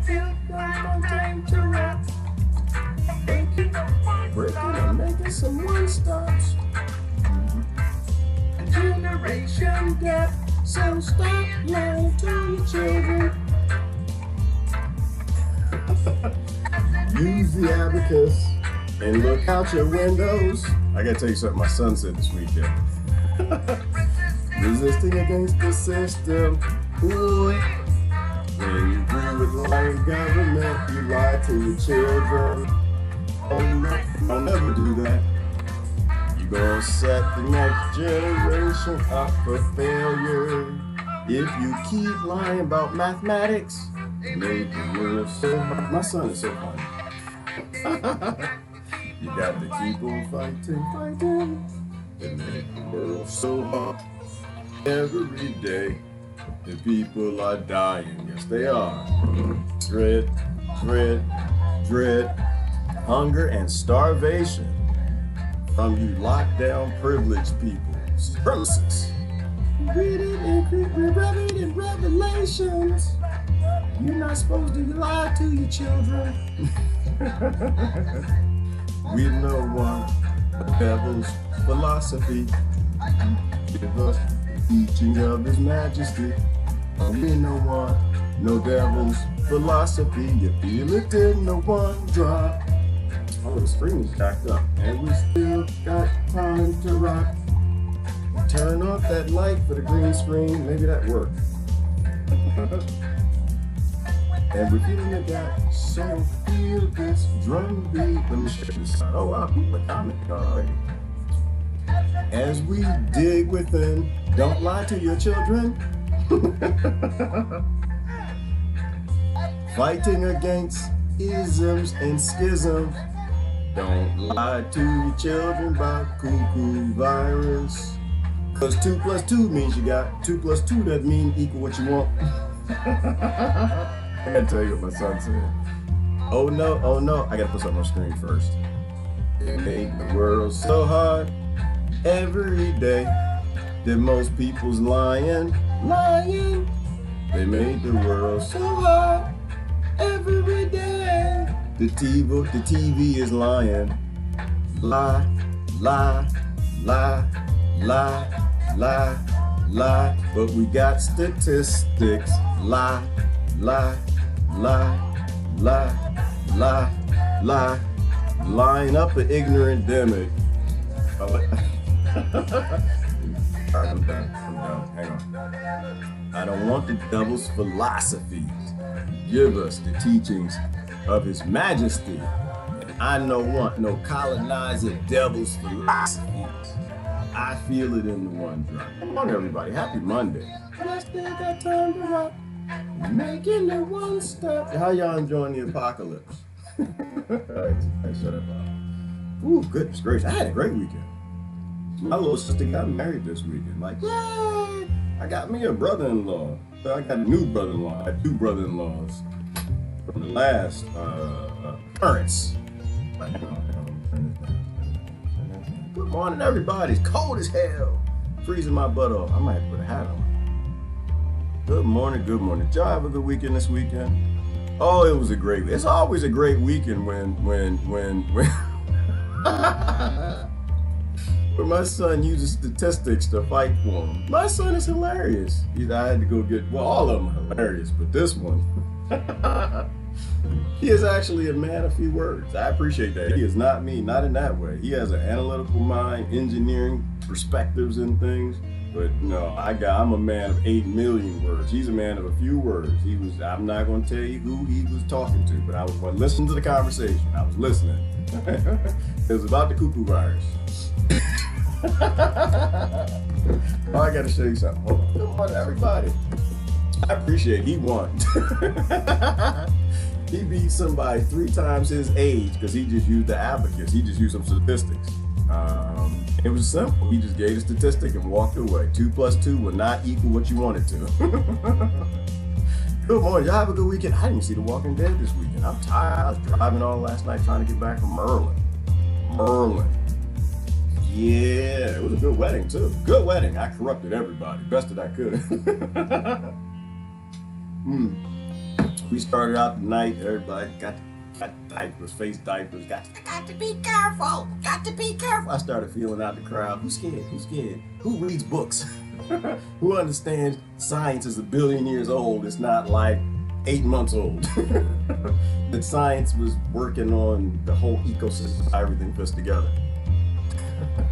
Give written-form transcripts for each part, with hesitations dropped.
Still got no time to rock. Breaking and making some one-stops. A generation gap, so stop lying to your children. Use the abacus and look out your windows. I gotta tell you something my son said this weekend. Resisting against the system. Boy, when you agree with lying government, you lie to your children. Oh no, I'll never do that. You're gonna set the next generation up for failure. If you keep lying about mathematics, make the world so hard. My son is so funny. You got to keep on fighting, and make the world so hard. Every day, the people are dying. Yes, they are. Dread, hunger and starvation from you lockdown privileged people. Supremacists. Read it in Revelations. You're not supposed to lie to your children. We know one, the devil's philosophy. Give us the teaching of his majesty. We know one, no devil's philosophy. You feel it in the one drop. Oh, the screen is jacked up, and we still got time to rock. Turn off that light for the green screen. Maybe that worked. And we're feeling the gap, so feel this drum beat. Let me share this out. Oh wow, people are commenting already. As we dig within, don't lie to your children. Fighting against isms and schisms. Don't lie to your children about cuckoo virus. Because 2 + 2 means you got 2 + 2 doesn't mean equal what you want. I gotta tell you what my son said. Oh no, I gotta put something on screen first. It made the world so hard every day that most people's lying. They made the world so hard every day. The TV is lying. Lie. But we got statistics. Lie. Line up an ignorant demic. Alright, I'm done. Hang on. I don't want the devil's philosophy. Give us the teachings of his majesty. And I don't want no colonizer devil's philosophies. I feel it in the one drop. Come on, everybody. Happy Monday. And I still got time to rock. Making it one step. How y'all enjoying the apocalypse? Alright, shut up. Ooh, goodness gracious. I had a great weekend. My little sister got married this weekend. Like, yay! I got me a brother-in-law. I got a new brother-in-law. I had 2 brother-in-laws from the last parents. Good morning, everybody. It's cold as hell. Freezing my butt off. I might have to put a hat on. Good morning. Did y'all have a good weekend this weekend? Oh, it was a great weekend. It's always a great weekend when my son uses statistics to fight for him. My son is hilarious. I had to go get, well, all of them are hilarious, but this one, he is actually a man of few words. I appreciate that. He is not me, not in that way. He has an analytical mind, engineering perspectives and things. But no, I'm a man of 8 million words. He's a man of a few words. I'm not going to tell you who he was talking to, but I was listening to the conversation. I was listening. It was about the cuckoo virus. Oh, I got to show you something. Hold on. Good morning, everybody. I appreciate he won. He beat somebody 3 times his age because he just used the abacus. He just used some statistics. It was simple. He just gave a statistic and walked away. 2 + 2 will not equal what you want it to. Good morning. Y'all have a good weekend. I didn't see The Walking Dead this weekend. I'm tired. I was driving all last night trying to get back from Merlin. Yeah, it was a good wedding too. Good wedding. I corrupted everybody. Best that I could. We started out the night, everybody got diapers, face diapers, got to be careful, got to be careful. I started feeling out the crowd. Who's scared? Who's scared? Who reads books? Who understands science is 1 billion years old? It's not like 8 months old. That science was working on the whole ecosystem, how everything fits together.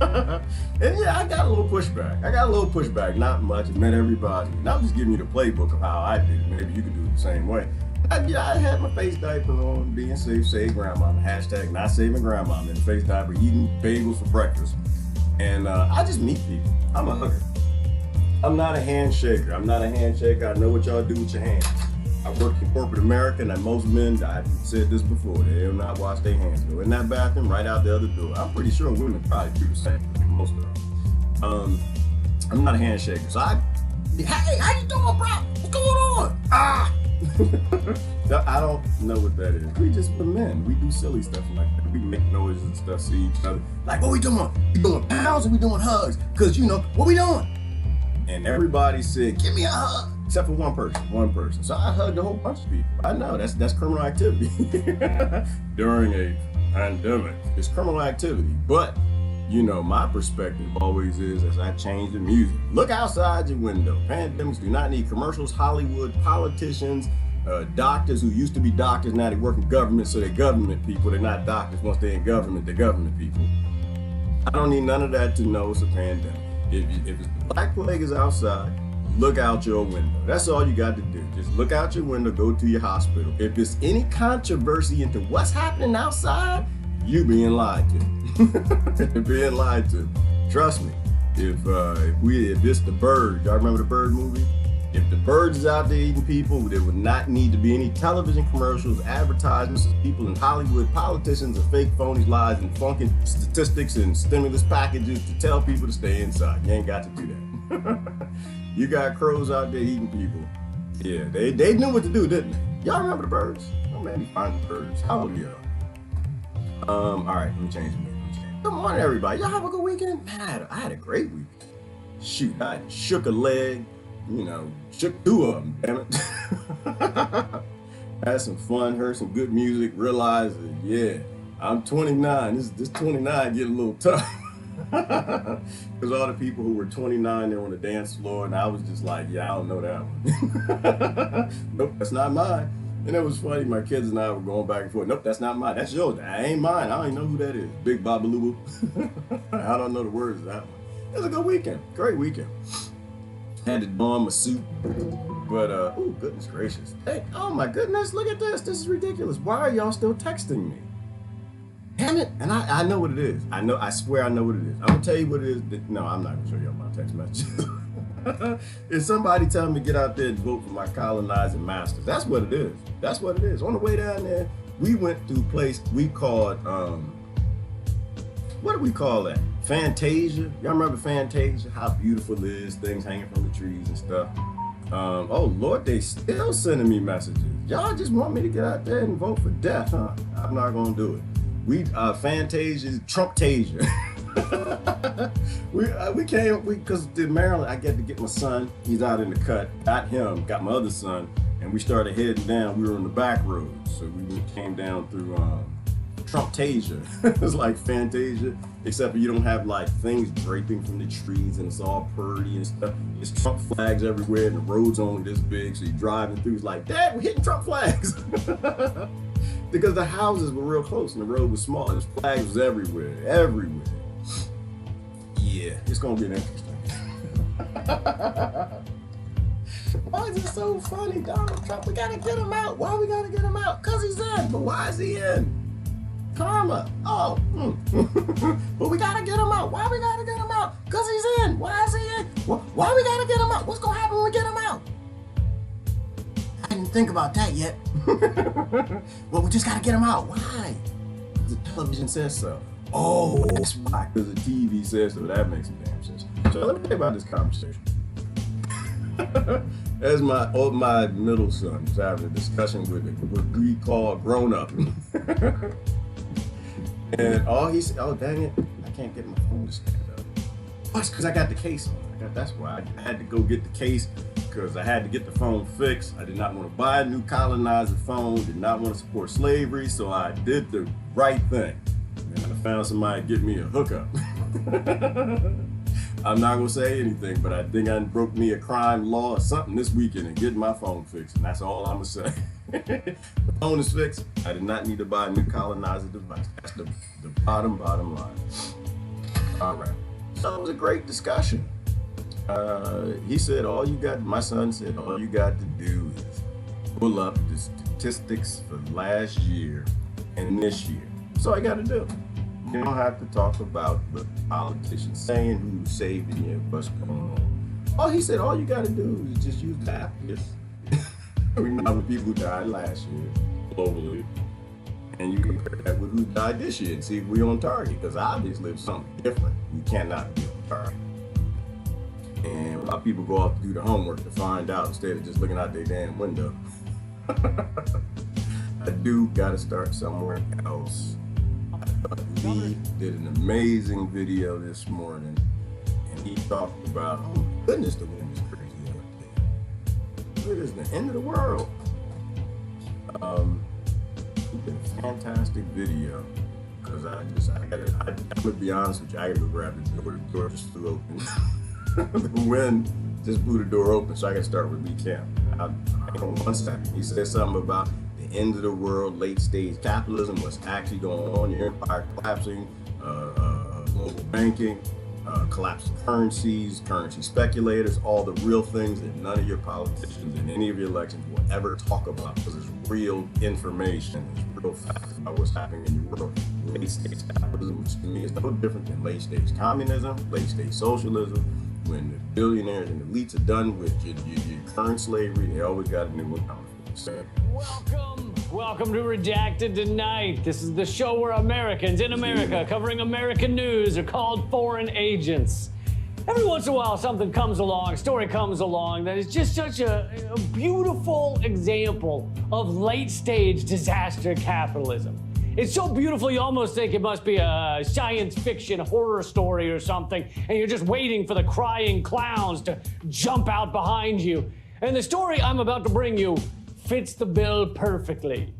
And yeah, I got a little pushback. Not much. It met everybody. And I'm just giving you the playbook of how I did it. Maybe you can do it the same way. I had my face diaper on, being safe, save grandmama. Hashtag not saving grandmama in the face diaper, eating bagels for breakfast. And I just meet people. I'm a hugger. I'm not a handshaker. I know what y'all do with your hands. I work in corporate America, and most men, I've said this before, they will not wash their hands. Go in that bathroom, right out the other door. I'm pretty sure women probably do the same, most of them. I'm not a handshaker, so hey, how you doing, bro? What's going on? I don't know what that is. We're men. We do silly stuff like that. We make noises and stuff, see each other. Like, what we doing? We doing pounds or we doing hugs? Because, what we doing? And everybody said, give me a hug. Except for one person. So I hugged a whole bunch of people. I know, that's criminal activity. During a pandemic, it's criminal activity. But, my perspective always is, as I change the music, look outside your window. Pandemics do not need commercials, Hollywood, politicians, doctors who used to be doctors, now they work in government, so they're government people. They're not doctors. Once they're in government, they're government people. I don't need none of that to know it's a pandemic. If it's the Black Plague is outside, look out your window. That's all you got to do. Just look out your window, go to your hospital. If there's any controversy into what's happening outside, you being lied to. You're being lied to. Trust me. If this the bird, y'all remember the Bird movie? If the birds is out there eating people, there would not need to be any television commercials, advertisements of people in Hollywood, politicians and fake phonies, lies and funky statistics and stimulus packages to tell people to stay inside. You ain't got to do that. You got crows out there eating people. Yeah, they knew what to do, didn't they? Y'all remember the birds? Oh man, find the birds. How old are y'all? All right, let me change the music. Good morning, everybody. Y'all have a good weekend? Man, I had a great weekend. Shoot, I shook a leg. Shook 2 of them, damn it. Had some fun, heard some good music, realized that, yeah, I'm 29. This 29 get a little tough. Because all the people who were 29, they were on the dance floor, and I was just like, yeah, I don't know that one. Nope, that's not mine. And it was funny, my kids and I were going back and forth. Nope, that's not mine. That's yours. That ain't mine. I don't even know who that is. Big Babaloo. I don't know the words of that one. It was a good weekend. Great weekend. Had to don my suit, but oh goodness gracious! Hey, oh my goodness! Look at this! This is ridiculous. Why are y'all still texting me? Damn it! And I know what it is. I swear I know what it is. I'm gonna tell you what it is. No, I'm not gonna show y'all my text messages. If somebody telling me to get out there and vote for my colonizing masters, that's what it is. That's what it is. On the way down there, we went to a place we called what do we call that? Fantasia. Y'all remember Fantasia? How beautiful it is, things hanging from the trees and stuff. Oh Lord, they still sending me messages. Y'all just want me to get out there and vote for death, huh? I'm not gonna do it. We Fantasia, Trumptasia. Because in Maryland, I get to get my son. He's out in the cut. Got him. Got my other son, and we started heading down. We were on the back roads, so we came down through Trumptasia. It's like Fantasia, except you don't have like things draping from the trees and it's all purdy and stuff. There's Trump flags everywhere and the road's only this big, so you're driving through, it's like, Dad, we're hitting Trump flags. Because the houses were real close and the road was small. There's flags everywhere. Yeah, it's gonna be interesting. Why is it so funny, Donald Trump? We gotta get him out. Why we gotta get him out? Because he's in. But why is he in? Karma. Oh. But we gotta get him out. Why we gotta get him out? Because he's in. Why is he in? Why we gotta get him out? What's gonna happen when we get him out? I didn't think about that yet. Well, we just gotta get him out. Why? The television says so. Oh, that's why. Because the TV says so. That makes some damn sense. So let me tell you about this conversation. As my middle son was having a discussion with what we call grown up. And all he said, oh dang it, I can't get my phone to stand up. Oh, it's because I got the case on. That's why I had to go get the case. because I had to get the phone fixed. I did not want to buy a new colonizer phone, did not want to support slavery, so I did the right thing. And I found somebody to get me a hookup. I'm not gonna say anything, but I think I broke me a crime law or something this weekend and getting my phone fixed, and that's all I'm gonna say. The phone is fixed. I did not need to buy a new colonizer device. That's the bottom line. All right. So it was a great discussion. He said, my son said, all you got to do is pull up the statistics for last year and this year. That's all you got to do. You don't have to talk about the politicians saying who's saving you, what's going on. He said, all you got to do is just use the app. We know the people who died last year globally, and you compare that with who died this year and see if we're on target, because obviously it's something different. We cannot be on target. And a lot of people go off to do the homework to find out instead of just looking out their damn window. I do got to start somewhere else. Lee did an amazing video this morning, and he talked about, oh my goodness, the wind is crazy out there. It is the end of the world. He did a fantastic video, because I'm gonna be honest with you, I gotta go grab the door. The door just flew open. The wind just blew the door open, so I gotta start with recap. Hang on 1 second. He said something about the end of the world, late stage capitalism, what's actually going on, your empire collapsing, global banking, collapsing currencies, currency speculators, all the real things that none of your politicians in any of your elections will ever talk about, because it's real information, it's real facts about what's happening in your world. Late stage capitalism, which to me is no different than late stage communism, late stage socialism. When the billionaires and elites are done with your current slavery, they always got a new one coming. So, Welcome to Redacted Tonight. This is the show where Americans in America covering American news are called foreign agents. Every once in a while something comes along, a story comes along that is just such a beautiful example of late stage disaster capitalism. It's so beautiful you almost think it must be a science fiction horror story or something, and you're just waiting for the crying clowns to jump out behind you. And the story I'm about to bring you fits the bill perfectly.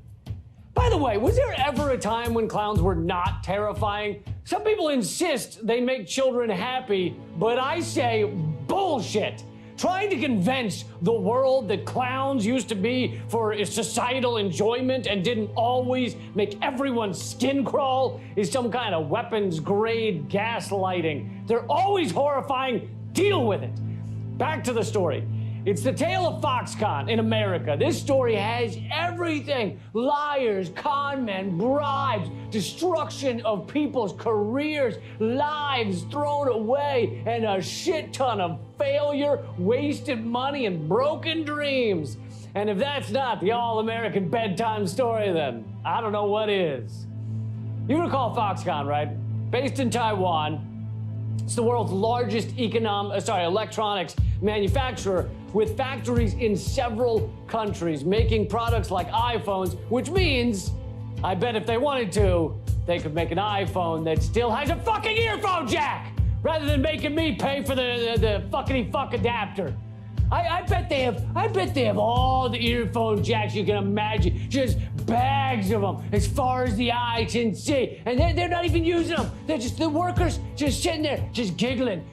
By the way, was there ever a time when clowns were not terrifying? Some people insist they make children happy, but I say bullshit. Trying to convince the world that clowns used to be for societal enjoyment and didn't always make everyone's skin crawl is some kind of weapons-grade gaslighting. They're always horrifying. Deal with it. Back to the story. It's the tale of Foxconn in America. This story has everything. Liars, con men, bribes, destruction of people's careers, lives thrown away, and a shit ton of failure, wasted money, and broken dreams. And if that's not the all-American bedtime story, then I don't know what is. You recall Foxconn, right? Based in Taiwan. It's the world's largest electronics manufacturer with factories in several countries making products like iPhones, which means, I bet if they wanted to, they could make an iPhone that still has a fucking earphone jack, rather than making me pay for the fuckity-fuck adapter. I bet they have all the earphone jacks you can imagine, just bags of them as far as the eye can see, and they're not even using them. They're just the workers just sitting there, just giggling.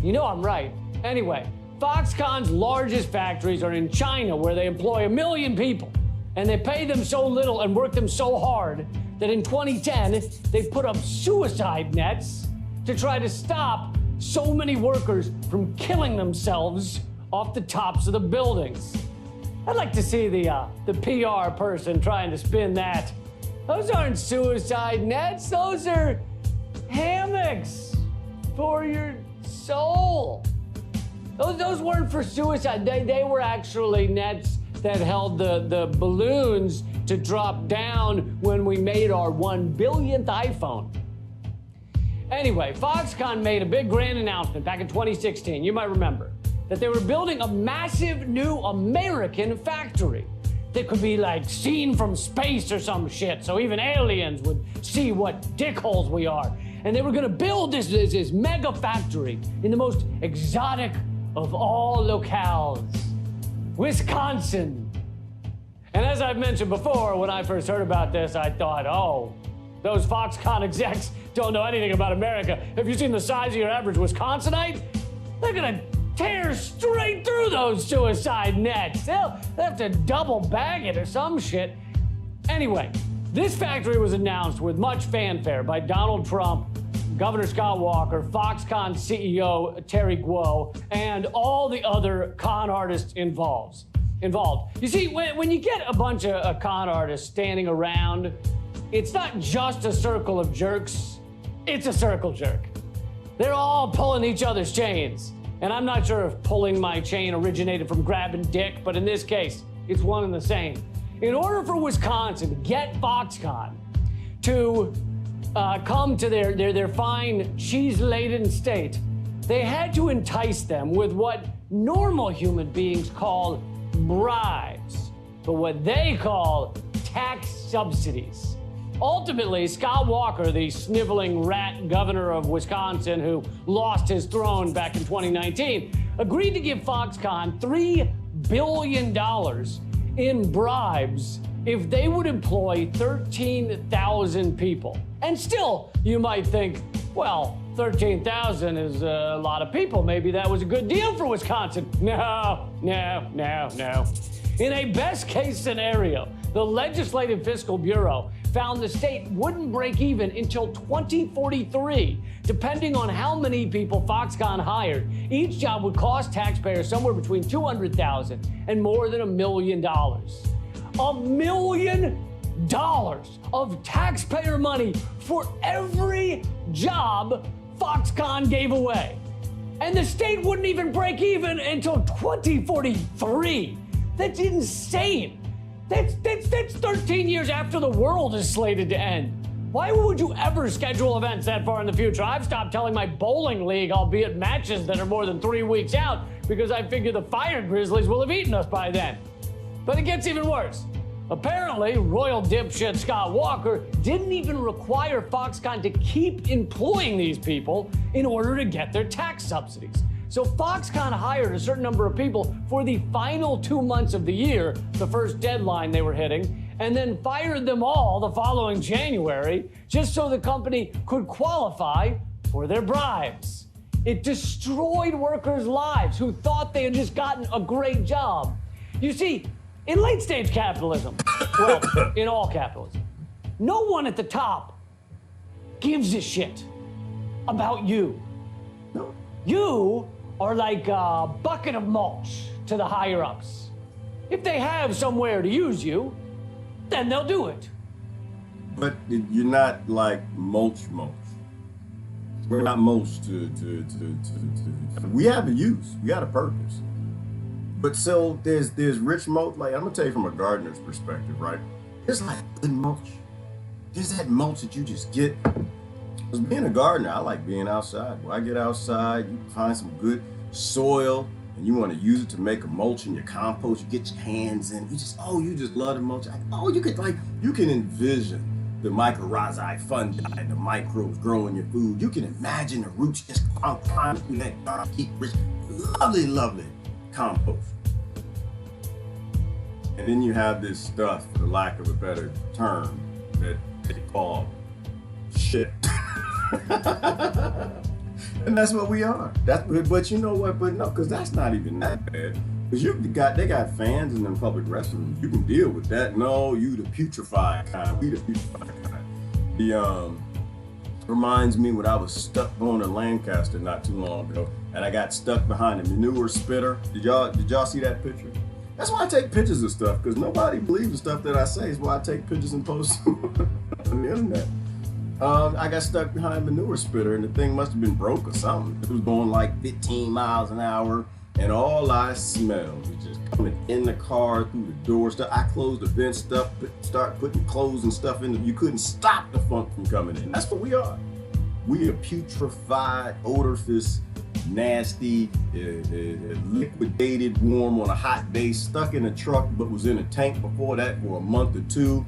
You know I'm right. Anyway, Foxconn's largest factories are in China, where they employ 1 million people, and they pay them so little and work them so hard that in 2010, they put up suicide nets to try to stop so many workers from killing themselves off the tops of the buildings. I'd like to see the PR person trying to spin that. Those aren't suicide nets, those are hammocks for your soul. Those weren't for suicide. They were actually nets that held the balloons to drop down when we made our 1 billionth iPhone. Anyway, Foxconn made a big grand announcement back in 2016, you might remember, that they were building a massive new American factory that could be like seen from space or some shit, so even aliens would see what dickholes we are. And they were gonna build this mega factory in the most exotic of all locales, Wisconsin. And as I've mentioned before, when I first heard about this, I thought, oh, those Foxconn execs don't know anything about America. Have you seen the size of your average Wisconsinite? They're gonna tear straight through those suicide nets. They'll have to double bag it or some shit. Anyway, this factory was announced with much fanfare by Donald Trump, Governor Scott Walker, Foxconn CEO Terry Guo, and all the other con artists involved. You see, when you get a bunch of con artists standing around, it's not just a circle of jerks, it's a circle jerk. They're all pulling each other's chains. And I'm not sure if pulling my chain originated from grabbing dick, but in this case, it's one and the same. In order for Wisconsin to get Foxconn to come to their fine cheese-laden state, they had to entice them with what normal human beings call bribes, but what they call tax subsidies. Ultimately, Scott Walker, the sniveling rat governor of Wisconsin who lost his throne back in 2019, agreed to give Foxconn $3 billion in bribes if they would employ 13,000 people. And still, you might think, well, 13,000 is a lot of people. Maybe that was a good deal for Wisconsin. No. In a best case scenario, the Legislative Fiscal Bureau found the state wouldn't break even until 2043, depending on how many people Foxconn hired. Each job would cost taxpayers somewhere between $200,000 and more than $1 million. $1 million of taxpayer money for every job Foxconn gave away. And the state wouldn't even break even until 2043. That's insane. That's 13 years after the world is slated to end. Why would you ever schedule events that far in the future? I've stopped telling my bowling league I'll be at matches that are more than 3 weeks out because I figure the Fire Grizzlies will have eaten us by then. But it gets even worse. Apparently, royal dipshit Scott Walker didn't even require Foxconn to keep employing these people in order to get their tax subsidies. So Foxconn hired a certain number of people for the final 2 months of the year, the first deadline they were hitting, and then fired them all the following January, just so the company could qualify for their bribes. It destroyed workers' lives who thought they had just gotten a great job. You see, in late-stage capitalism, well, in all capitalism, no one at the top gives a shit about you. You are like a bucket of mulch to the higher-ups. If they have somewhere to use you, then they'll do it. But you're not like mulch. We're not mulch to we have a use. We got a purpose. But so there's rich mulch. Like, I'm gonna tell you from a gardener's perspective, right? There's like good mulch. There's that mulch that you just get. Because being a gardener, I like being outside. When I get outside, you find some good soil and you want to use it to make a mulch in your compost. You get your hands in. You just love the mulch. You can envision the mycorrhizae fungi and the microbes growing your food. You can imagine the roots just climbing through that dark, deep, rich, lovely compost. And then you have this stuff, for the lack of a better term, that they call shit. And that's what we are. But you know what? But no, because that's not even that bad. Because they got fans in them public restrooms. You can deal with that. No, you the putrefied kind. We the putrefied kind. The reminds me when I was stuck going to Lancaster not too long ago, and I got stuck behind a manure spitter. Did y'all see that picture? That's why I take pictures of stuff, because nobody believes the stuff that I say. Is why I take pictures and post them on the internet. I got stuck behind a manure spitter, and the thing must have been broke or something. It was going like 15 miles an hour, and all I smelled was just coming in the car, through the door, stuff. I closed the vent stuff, start putting clothes and stuff in. You couldn't stop the funk from coming in. That's what we are. We are putrefied, odorous, nasty, liquidated, warm on a hot day, stuck in a truck, but was in a tank before that for a month or two.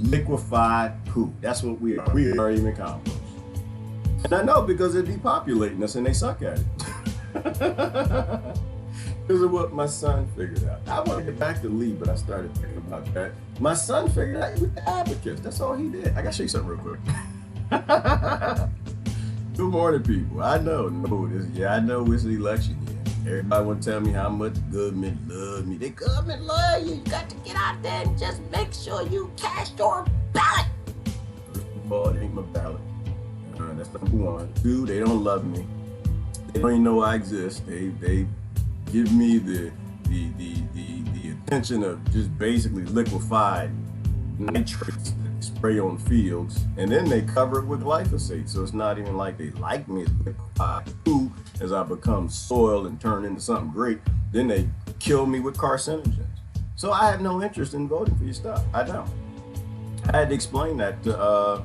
Liquefied poop. That's what we are. We are even compost. And I know, because they're depopulating us and they suck at it. Because of what my son figured out. I want to get back to Lee, but I started thinking about that. My son figured out he was the advocate. That's all he did. I got to show you something real quick. Good morning, people. I know it's the election year. Everybody want to tell me how much the government love me. The government love you. You got to get out there and just make sure you cast your ballot. First of all, it ain't my ballot. That's number one. Two, they don't love me. They don't even know I exist. They give me the attention of just basically liquefied nitrates that they spray on fields, and then they cover it with glyphosate. So it's not even like they like me as liquefied food. As I become soil and turn into something great, then they kill me with carcinogens. So I have no interest in voting for your stuff. I don't. I had to explain that to a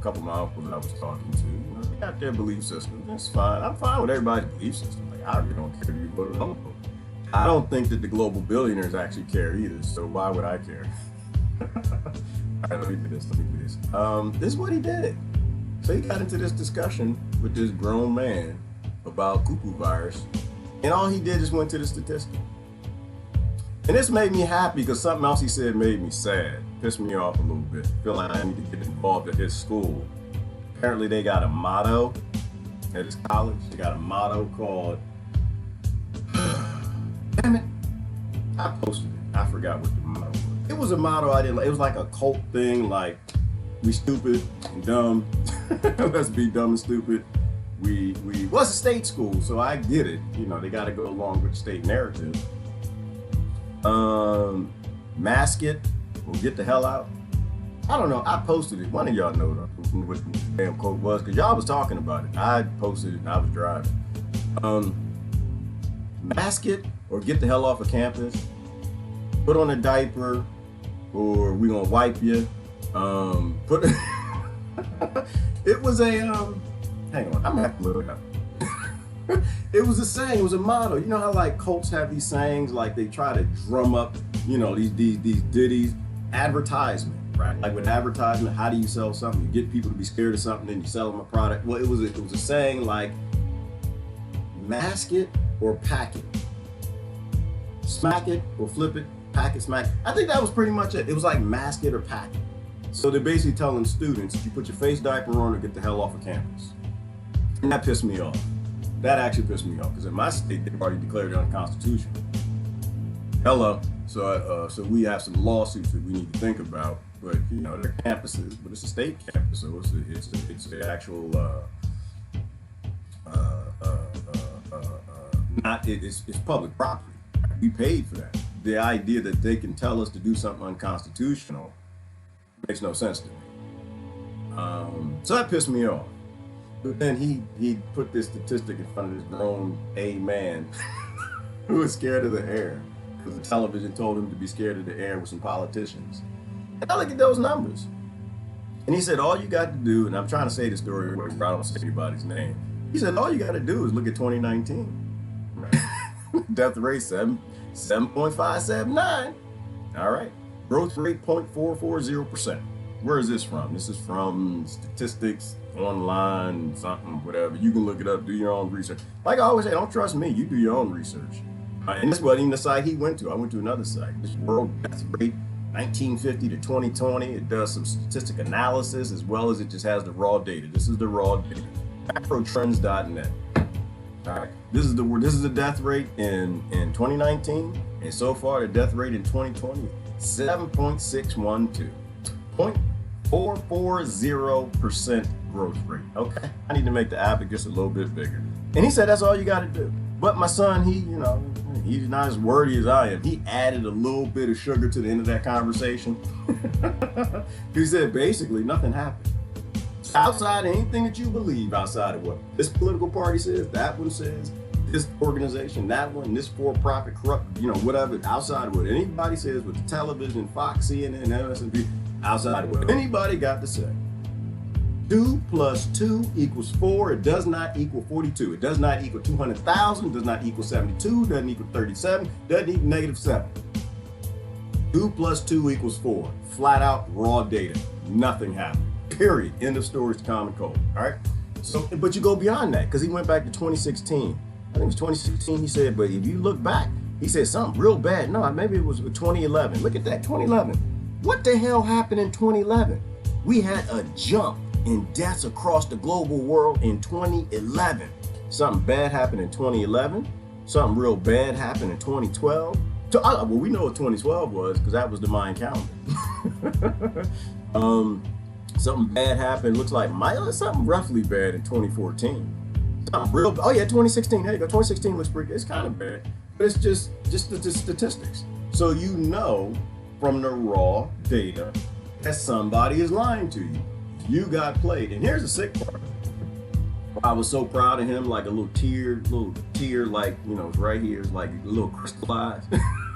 couple of my uncles I was talking to. They got their belief system. That's fine. I'm fine with everybody's belief system. Like, I really don't care if you vote or don't vote. I don't think that the global billionaires actually care either. So why would I care? All right, let me do this. This is what he did. So he got into this discussion with this grown man about cuckoo virus, and all he did is went to the statistic. And this made me happy because something else he said made me sad, pissed me off a little bit. Feel like I need to get involved at his school. Apparently they got a motto at his college. They got a motto called, damn it, I posted it. I forgot what the motto was. It was a motto I didn't like. It was like a cult thing, like, we stupid and dumb. Let's be dumb and stupid. Well, it's a state school, so I get it. You know, they got to go along with the state narrative. Mask it or get the hell out. I don't know. I posted it. One of y'all know what the damn quote was, because y'all was talking about it. I posted it and I was driving. Mask it or get the hell off of campus. Put on a diaper or we gonna wipe you. It was a hang on, I'm gonna have to look it up. It was a saying, it was a motto. You know how like cults have these sayings, like they try to drum up, you know, these ditties, advertisement, right? Like with advertisement, how do you sell something? You get people to be scared of something, then you sell them a product. Well, it was a saying like, mask it or pack it, smack it or flip it, pack it, smack it. I think that was pretty much it. It was like mask it or pack it. So they're basically telling students, you put your face diaper on or get the hell off of campus. And that pissed me off. That actually pissed me off because in my state, they've already declared it unconstitutional. Hello. So we have some lawsuits that we need to think about. But, you know, they're campuses, but it's a state campus. So it's the actual, it's public property. We paid for that. The idea that they can tell us to do something unconstitutional makes no sense to me. So that pissed me off. But then he put this statistic in front of this grown A man who was scared of the air because the television told him to be scared of the air with some politicians. And I look at those numbers. And he said, all you got to do, and I'm trying to say the story where I don't say anybody's name. He said, all you got to do is look at 2019. Right? Death rate 7.579. All right. Growth rate 0.440%. Where is this from? This is from statistics, online, something, whatever. You can look it up, do your own research. Like I always say, don't trust me. You do your own research. And this wasn't even the site he went to. I went to another site. This World Death Rate 1950 to 2020. It does some statistic analysis as well as it just has the raw data. This is the raw data. Macrotrends.net. All right. This is the death rate in 2019, and so far the death rate in 2020, 7.612. 0.440% growth rate. Okay, I need to make the app just a little bit bigger. And he said that's all you got to do. But my son, he's not as wordy as I am. He added a little bit of sugar to the end of that conversation. He said basically nothing happened. Outside of anything that you believe, outside of what this political party says, that one says, this organization, that one, this for-profit, corrupt, whatever, outside of what anybody says with the television, Fox, CNN, MSNBC, outside of what anybody got to say. 2 + 2 = 4. It does not equal 42. It does not equal 200,000. Does not equal 72. Doesn't equal 37. Doesn't equal -7. 2 + 2 = 4. Flat out raw data. Nothing happened. Period. End of story. Common cold. All right. So, but you go beyond that because he went back to 2016. I think it was 2016. He said, but if you look back, he said something real bad. No, maybe it was 2011. Look at that, 2011. What the hell happened in 2011? We had a jump in deaths across the global world in 2011. Something bad happened in 2011. Something real bad happened in 2012. Well, we know what 2012 was because that was the Mayan calendar. Something bad happened, looks like something roughly bad in 2014. Something real, oh yeah, 2016, there you go, 2016 looks pretty good. It's kind of bad, but it's just the statistics. So you know from the raw data that somebody is lying to you. You got played. And here's the sick part. I was so proud of him, like a little tear, like, you know, right here, it's like a little crystallized,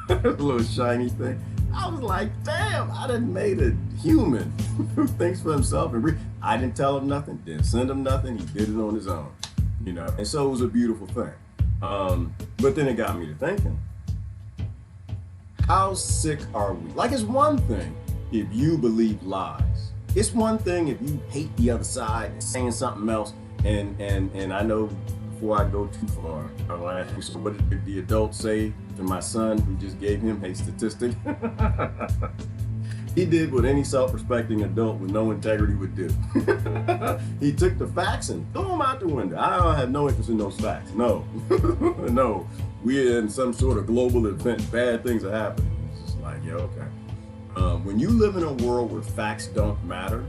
a little shiny thing. I was like, damn, I done made a human who thinks for himself. And I didn't tell him nothing, didn't send him nothing. He did it on his own, you know. And so it was a beautiful thing. But then it got me to thinking, how sick are we? Like, it's one thing if you believe lies. It's one thing if you hate the other side and saying something else. And I know before I go too far, I want to ask you, so what did the adults say to my son who just gave him a statistic? He did what any self-respecting adult with no integrity would do. He took the facts and threw them out the window. I don't have no interest in those facts. No, no. We're in some sort of global event. Bad things are happening. It's just like, yeah, okay. When you live in a world where facts don't matter,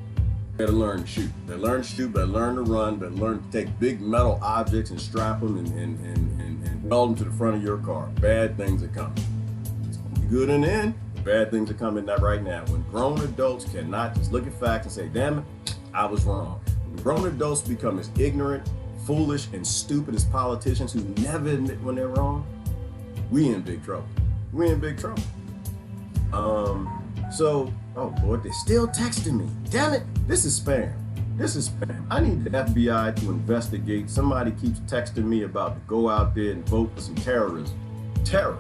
you better learn to shoot. Better learn to shoot, better learn to run, better learn to take big metal objects and strap them and weld them to the front of your car. Bad things are coming. It's going to be good in the end. Bad things are coming right now. When grown adults cannot just look at facts and say, damn it, I was wrong. When grown adults become as ignorant, foolish, and stupid as politicians who never admit when they're wrong, we in big trouble. We in big trouble. Oh Lord, they're still texting me. Damn it, this is spam. This is spam. I need the FBI to investigate. Somebody keeps texting me about to go out there and vote for some terrorism. Terror.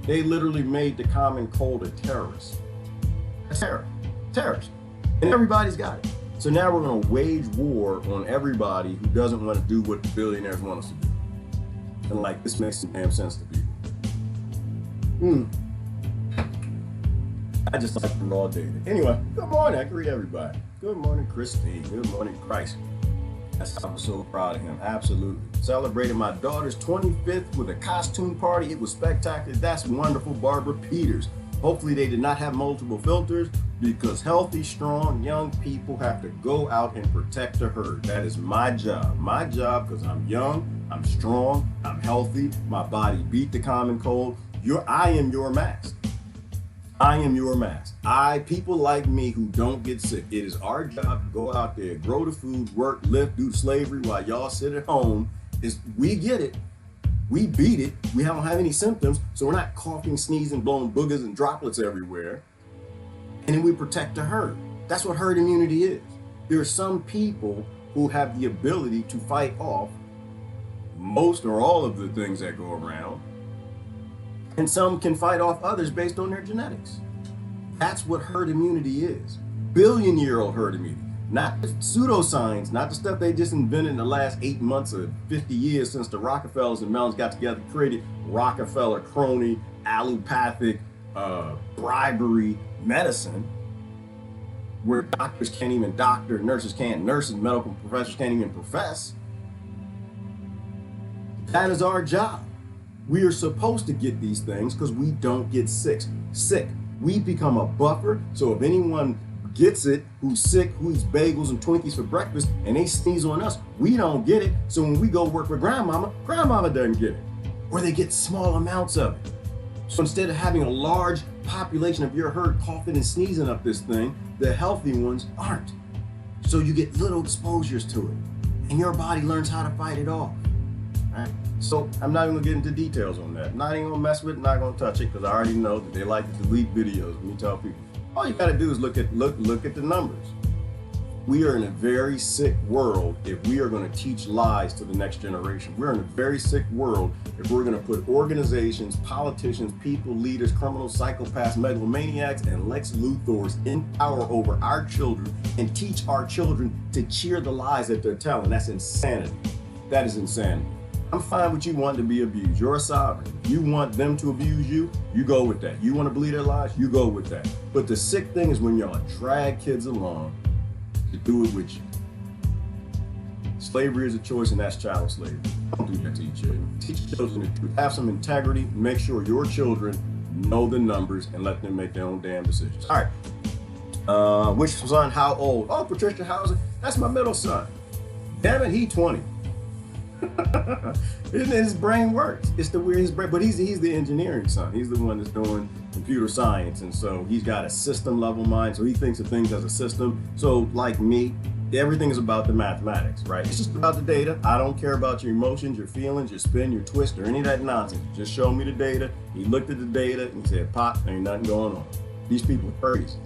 They literally made the common cold a terrorist. That's terror. Terrorist. And everybody's got it. So now we're going to wage war on everybody who doesn't want to do what the billionaires want us to do. And like, this makes some damn sense to people. I just like the raw data. Anyway, good morning. I greet everybody. Good morning, Christine. Good morning, Christ. I was so proud of him. Absolutely. Celebrated my daughter's 25th with a costume party. It was spectacular. That's wonderful, Barbara Peters. Hopefully they did not have multiple filters, because healthy, strong, young people have to go out and protect the herd. That is my job. My job, because I'm young, I'm strong, I'm healthy, my body beat the common cold. I am your mask. I am your mask. People like me who don't get sick. It is our job to go out there, grow the food, work, lift, do slavery while y'all sit at home. We get it. We beat it. We don't have any symptoms, so we're not coughing, sneezing, blowing boogers and droplets everywhere. And then we protect the herd. That's what herd immunity is. There are some people who have the ability to fight off most or all of the things that go around. And some can fight off others based on their genetics. That's what herd immunity is. Billion-year-old herd immunity. Not the pseudoscience, not the stuff they just invented in the last 8 months or 50 years since the Rockefellers and Mellons got together and created Rockefeller crony, allopathic, bribery medicine, where doctors can't even doctor, nurses can't nurse, and medical professors can't even profess. That is our job. We are supposed to get these things because we don't get sick. We become a buffer, so if anyone gets it, who's sick, who eats bagels and Twinkies for breakfast, and they sneeze on us, we don't get it. So when we go work with grandmama doesn't get it. Or they get small amounts of it. So instead of having a large population of your herd coughing and sneezing up this thing, the healthy ones aren't. So you get little exposures to it, and your body learns how to fight it off. Right? So I'm not even gonna get into details on that. Not even gonna mess with it, not gonna touch it, because I already know that they like to delete videos when you tell people. All you gotta do is look at the numbers. We are in a very sick world if we are gonna teach lies to the next generation. We're in a very sick world if we're gonna put organizations, politicians, people, leaders, criminals, psychopaths, megalomaniacs, and Lex Luthors in power over our children and teach our children to cheer the lies that they're telling. That's insanity. That is insanity. I'm fine with you wanting to be abused. You're a sovereign. If you want them to abuse you, you go with that. You want to believe their lies, you go with that. But the sick thing is when y'all drag kids along to do it with you. Slavery is a choice, and that's chattel slavery. Don't do that to your children. Teach your children the truth. Have some integrity. Make sure your children know the numbers and let them make their own damn decisions. All right. Which son, how old? Oh, Patricia Hauser. That's my middle son. Damn it, he 20. His brain works. It's the weird his brain, but he's the engineering son. He's the one that's doing computer science, and so he's got a system level mind. So he thinks of things as a system. So like me, everything is about the mathematics, right? It's just about the data. I don't care about your emotions, your feelings, your spin, your twist, or any of that nonsense. Just show me the data. He looked at the data and he said, "Pop, ain't nothing going on." These people are crazy.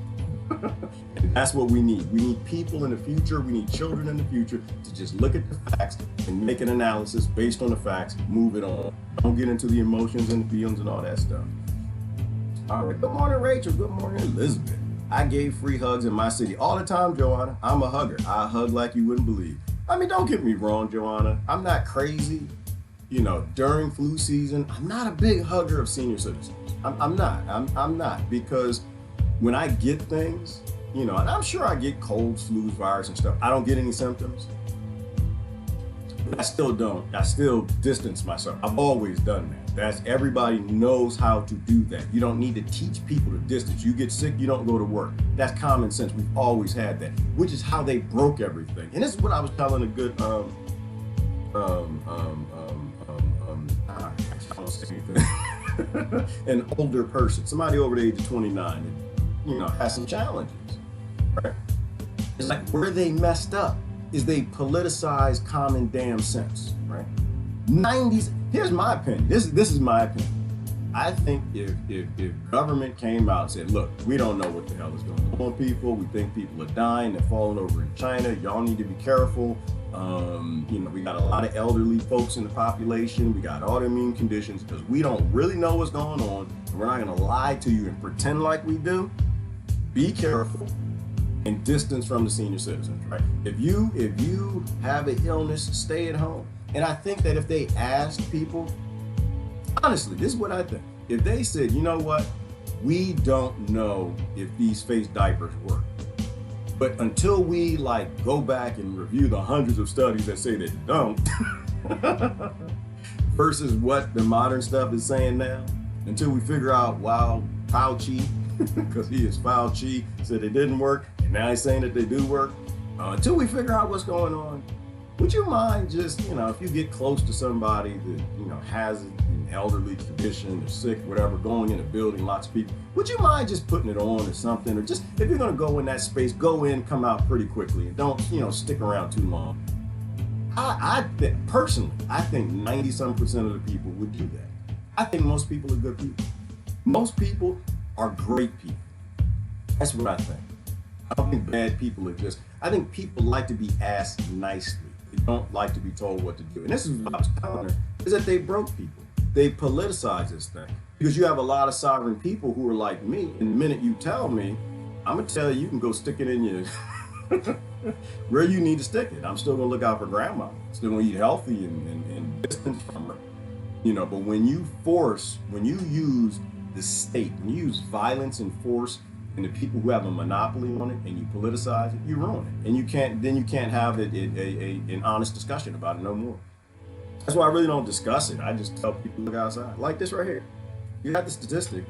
And that's what we need. We need people in the future. We need children in the future to just look at the facts and make an analysis based on the facts, move it on. Don't get into the emotions and the feelings and all that stuff. All right. Good morning, Rachel. Good morning, Elizabeth. I gave free hugs in my city all the time, Joanna. I'm a hugger. I hug like you wouldn't believe. I mean, don't get me wrong, Joanna. I'm not crazy. You know, during flu season, I'm not a big hugger of senior citizens. I'm not because when I get things, you know, and I'm sure I get colds, flus, virus and stuff. I don't get any symptoms. But I still distance myself. I've always done that. Everybody knows how to do that. You don't need to teach people to distance. You get sick, you don't go to work. That's common sense. We've always had that, which is how they broke everything. And this is what I was telling a good an older person, somebody over the age of 29, that, you know, has some challenges. Right? It's like where they messed up is they politicized common damn sense, right? 90s, here's my opinion. This is my opinion. I think if government came out and said, look, we don't know what the hell is going on, people. We think people are dying, they're falling over in China. Y'all need to be careful. You know, we got a lot of elderly folks in the population. We got autoimmune conditions because we don't really know what's going on. And we're not going to lie to you and pretend like we do. Be careful and distance from the senior citizens, right? If you have an illness, stay at home. And I think that if they asked people, honestly, this is what I think. If they said, you know what, we don't know if these face diapers work, but until we like go back and review the hundreds of studies that say they don't, versus what the modern stuff is saying now, until we figure out, wow, Fauci, because he is Fauci, said they didn't work, and now he's saying that they do work. Until we figure out what's going on, would you mind just, you know, if you get close to somebody that, you know, has an elderly condition or sick, whatever, going in a building, lots of people, would you mind just putting it on or something? Or just, if you're going to go in that space, go in, come out pretty quickly, and don't, you know, stick around too long. Personally, I think 90-some% of the people would do that. I think most people are good people. Most people are great people. That's what I think. I don't think bad people are just, I think people like to be asked nicely. They don't like to be told what to do. And this is what I was telling her, is that they broke people. They politicize this thing. Because you have a lot of sovereign people who are like me, and the minute you tell me, I'm gonna tell you, you can go stick it in your, where you need to stick it. I'm still gonna look out for grandma. Still gonna eat healthy and distance from her. You know, but when you use the state, when you use violence and force, and the people who have a monopoly on it, and you politicize it, you ruin it. And you can't have an honest discussion about it no more. That's why I really don't discuss it. I just tell people to look outside. Like this right here. You got the statistic.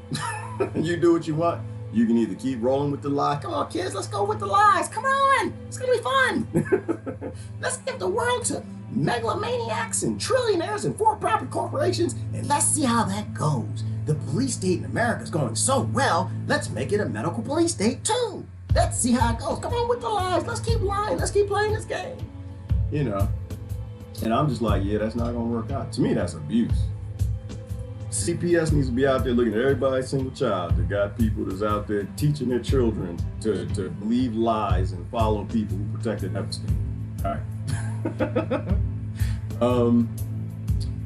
You do what you want. You can either keep rolling with the lie. Come on, kids, let's go with the lies. Come on. It's going to be fun. Let's give the world to megalomaniacs and trillionaires and for-profit corporations, and let's see how that goes. The police state in America is going so well, let's make it a medical police state too. Let's see how it goes. Come on with the lies. Let's keep lying. Let's keep playing this game. You know, and I'm just like, yeah, that's not going to work out. To me, that's abuse. CPS needs to be out there looking at every single child that got people that's out there teaching their children to believe lies and follow people who protected Epstein. All right.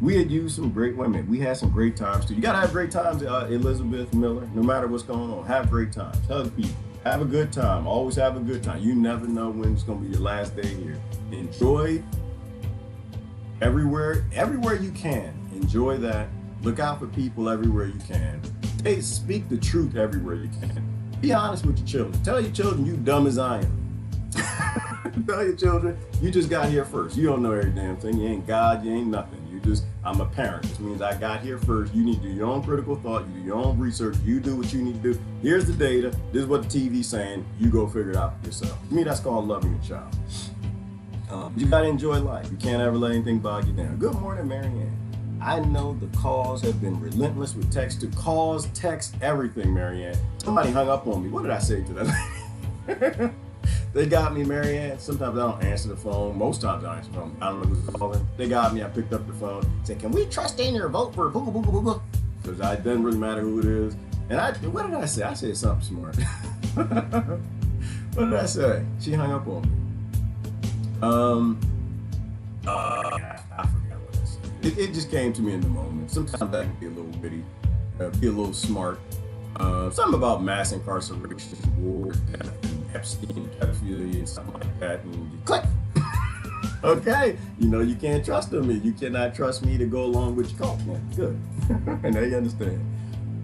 We had used some great women. We had some great times too. You gotta have great times, Elizabeth Miller, no matter what's going on. Have great times. Hug people. Have a good time. Always have a good time. You never know when it's gonna be your last day here. Enjoy everywhere you can. Enjoy that. Look out for people everywhere you can. Hey, speak the truth everywhere you can. Be honest with your children. Tell your children you dumb as I am. Tell your children you just got here first. You don't know every damn thing. You ain't God, you ain't nothing. I'm a parent, which means I got here first. You need to do your own critical thought, you do your own research, you do what you need to do. Here's the data, this is what the TV's saying, you go figure it out for yourself. To me, that's called loving a child. You gotta enjoy life. You can't ever let anything bog you down. Good morning, Marianne. I know the calls have been relentless with text to calls, text, everything, Marianne. Somebody hung up on me. What did I say to that? They got me, Marianne. Sometimes I don't answer the phone. Most times I answer the phone. I don't know who's calling. They got me. I picked up the phone. Said, "Can we trust in your vote for boo boo boo boo boo?" Because it doesn't really matter who it is. And what did I say? I said something smart. What did I say? She hung up on me. I forgot what I said. It just came to me in the moment. Sometimes I can be a little witty, be a little smart. Something about mass incarceration, war, death, Epstein, pedophilia, and something like that, and you click. Okay, you know you can't trust me. You cannot trust me to go along with your cult. Yeah, good. And they understand.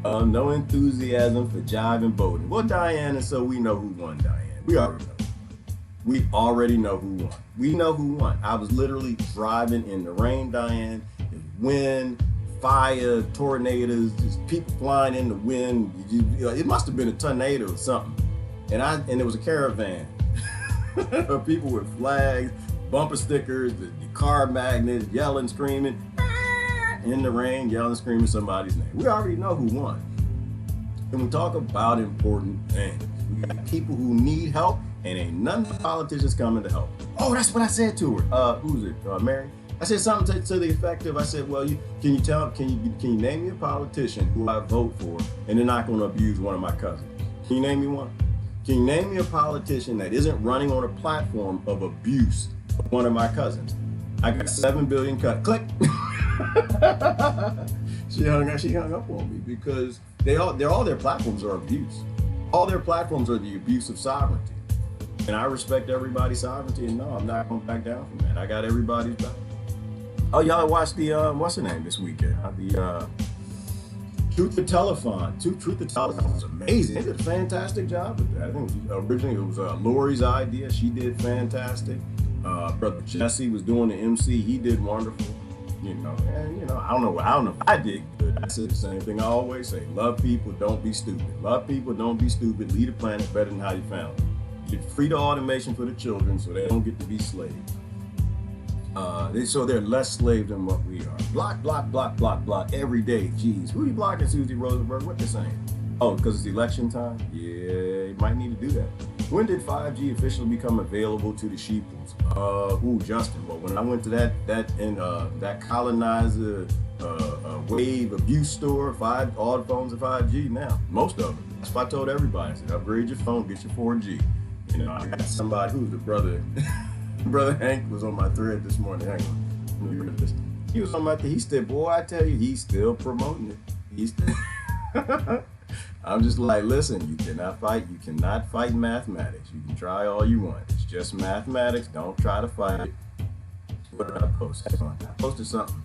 No enthusiasm for jiving voting. Well, Diane, and so we know who won, Diane. We already know. We already know who won. We know who won. I was literally driving in the rain, Diane. It was wind, fire, tornadoes, just people flying in the wind. It must have been a tornado or something. And there was a caravan of people with flags, bumper stickers, the car magnets, yelling, screaming, in the rain, yelling, screaming somebody's name. We already know who won. And we talk about important things. We got people who need help, and ain't none of the politicians coming to help. Oh, that's what I said to her. Who's it? Mary? I said something to the effect of, I said, well, can you name me a politician who I vote for, and they're not going to abuse one of my cousins? Can you name me one? Can you name me a politician that isn't running on a platform of abuse of one of my cousins? I got 7 billion cut. Click. She hung up on me because all their platforms are abuse. All their platforms are the abuse of sovereignty. And I respect everybody's sovereignty, and no, I'm not going back down from that. I got everybody's back. Oh, y'all watched the what's the name this weekend? The Truth or Telethon. Truth or Telethon was amazing. They did a fantastic job with that. I think originally it was Lori's idea. She did fantastic. Brother Jesse was doing the MC. He did wonderful. And I don't know if I did good. I said the same thing I always say. Love people, don't be stupid. Love people, don't be stupid. Lead the planet better than how you found it. Get free to automation for the children so they don't get to be slaves. So they're less slave than what we are. Block, block, block, block, block every day. Jeez, who you blocking, Susie Rosenberg? What they saying? Oh, because it's election time? Yeah, you might need to do that. When did 5G officially become available to the sheeples? Justin. Well, when I went to that colonizer wave abuse store, all the phones are 5G now. Most of them. That's what I told everybody. I said, upgrade your phone, get your 4G. I got somebody who's the brother. Brother Hank was on my thread this morning. Hang on. He was on my thread. He said, boy, I tell you, he's still promoting it. He's still. I'm just like, listen, you cannot fight mathematics. You can try all you want. It's just mathematics. Don't try to fight it. What did I post? I posted something.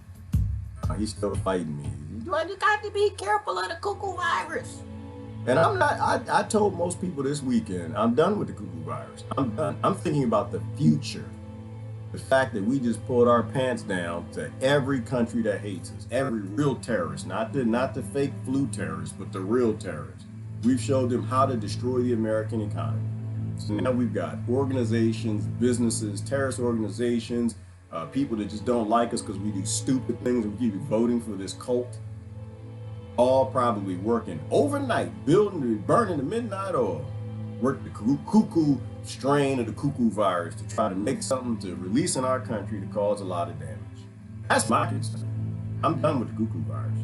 He's still fighting me. You got to be careful of the cuckoo virus. And I'm not, I told most people this weekend, I'm done with the cuckoo virus. I'm done. I'm thinking about the future. The fact that we just pulled our pants down to every country that hates us, every real terrorist, not the fake flu terrorists, but the real terrorists. We've showed them how to destroy the American economy. So now we've got organizations, businesses, terrorist organizations, people that just don't like us because we do stupid things and we keep voting for this cult. All probably working overnight, burning the midnight oil, work the cuckoo strain of the cuckoo virus to try to make something to release in our country to cause a lot of damage. That's my concern. I'm done with the cuckoo virus.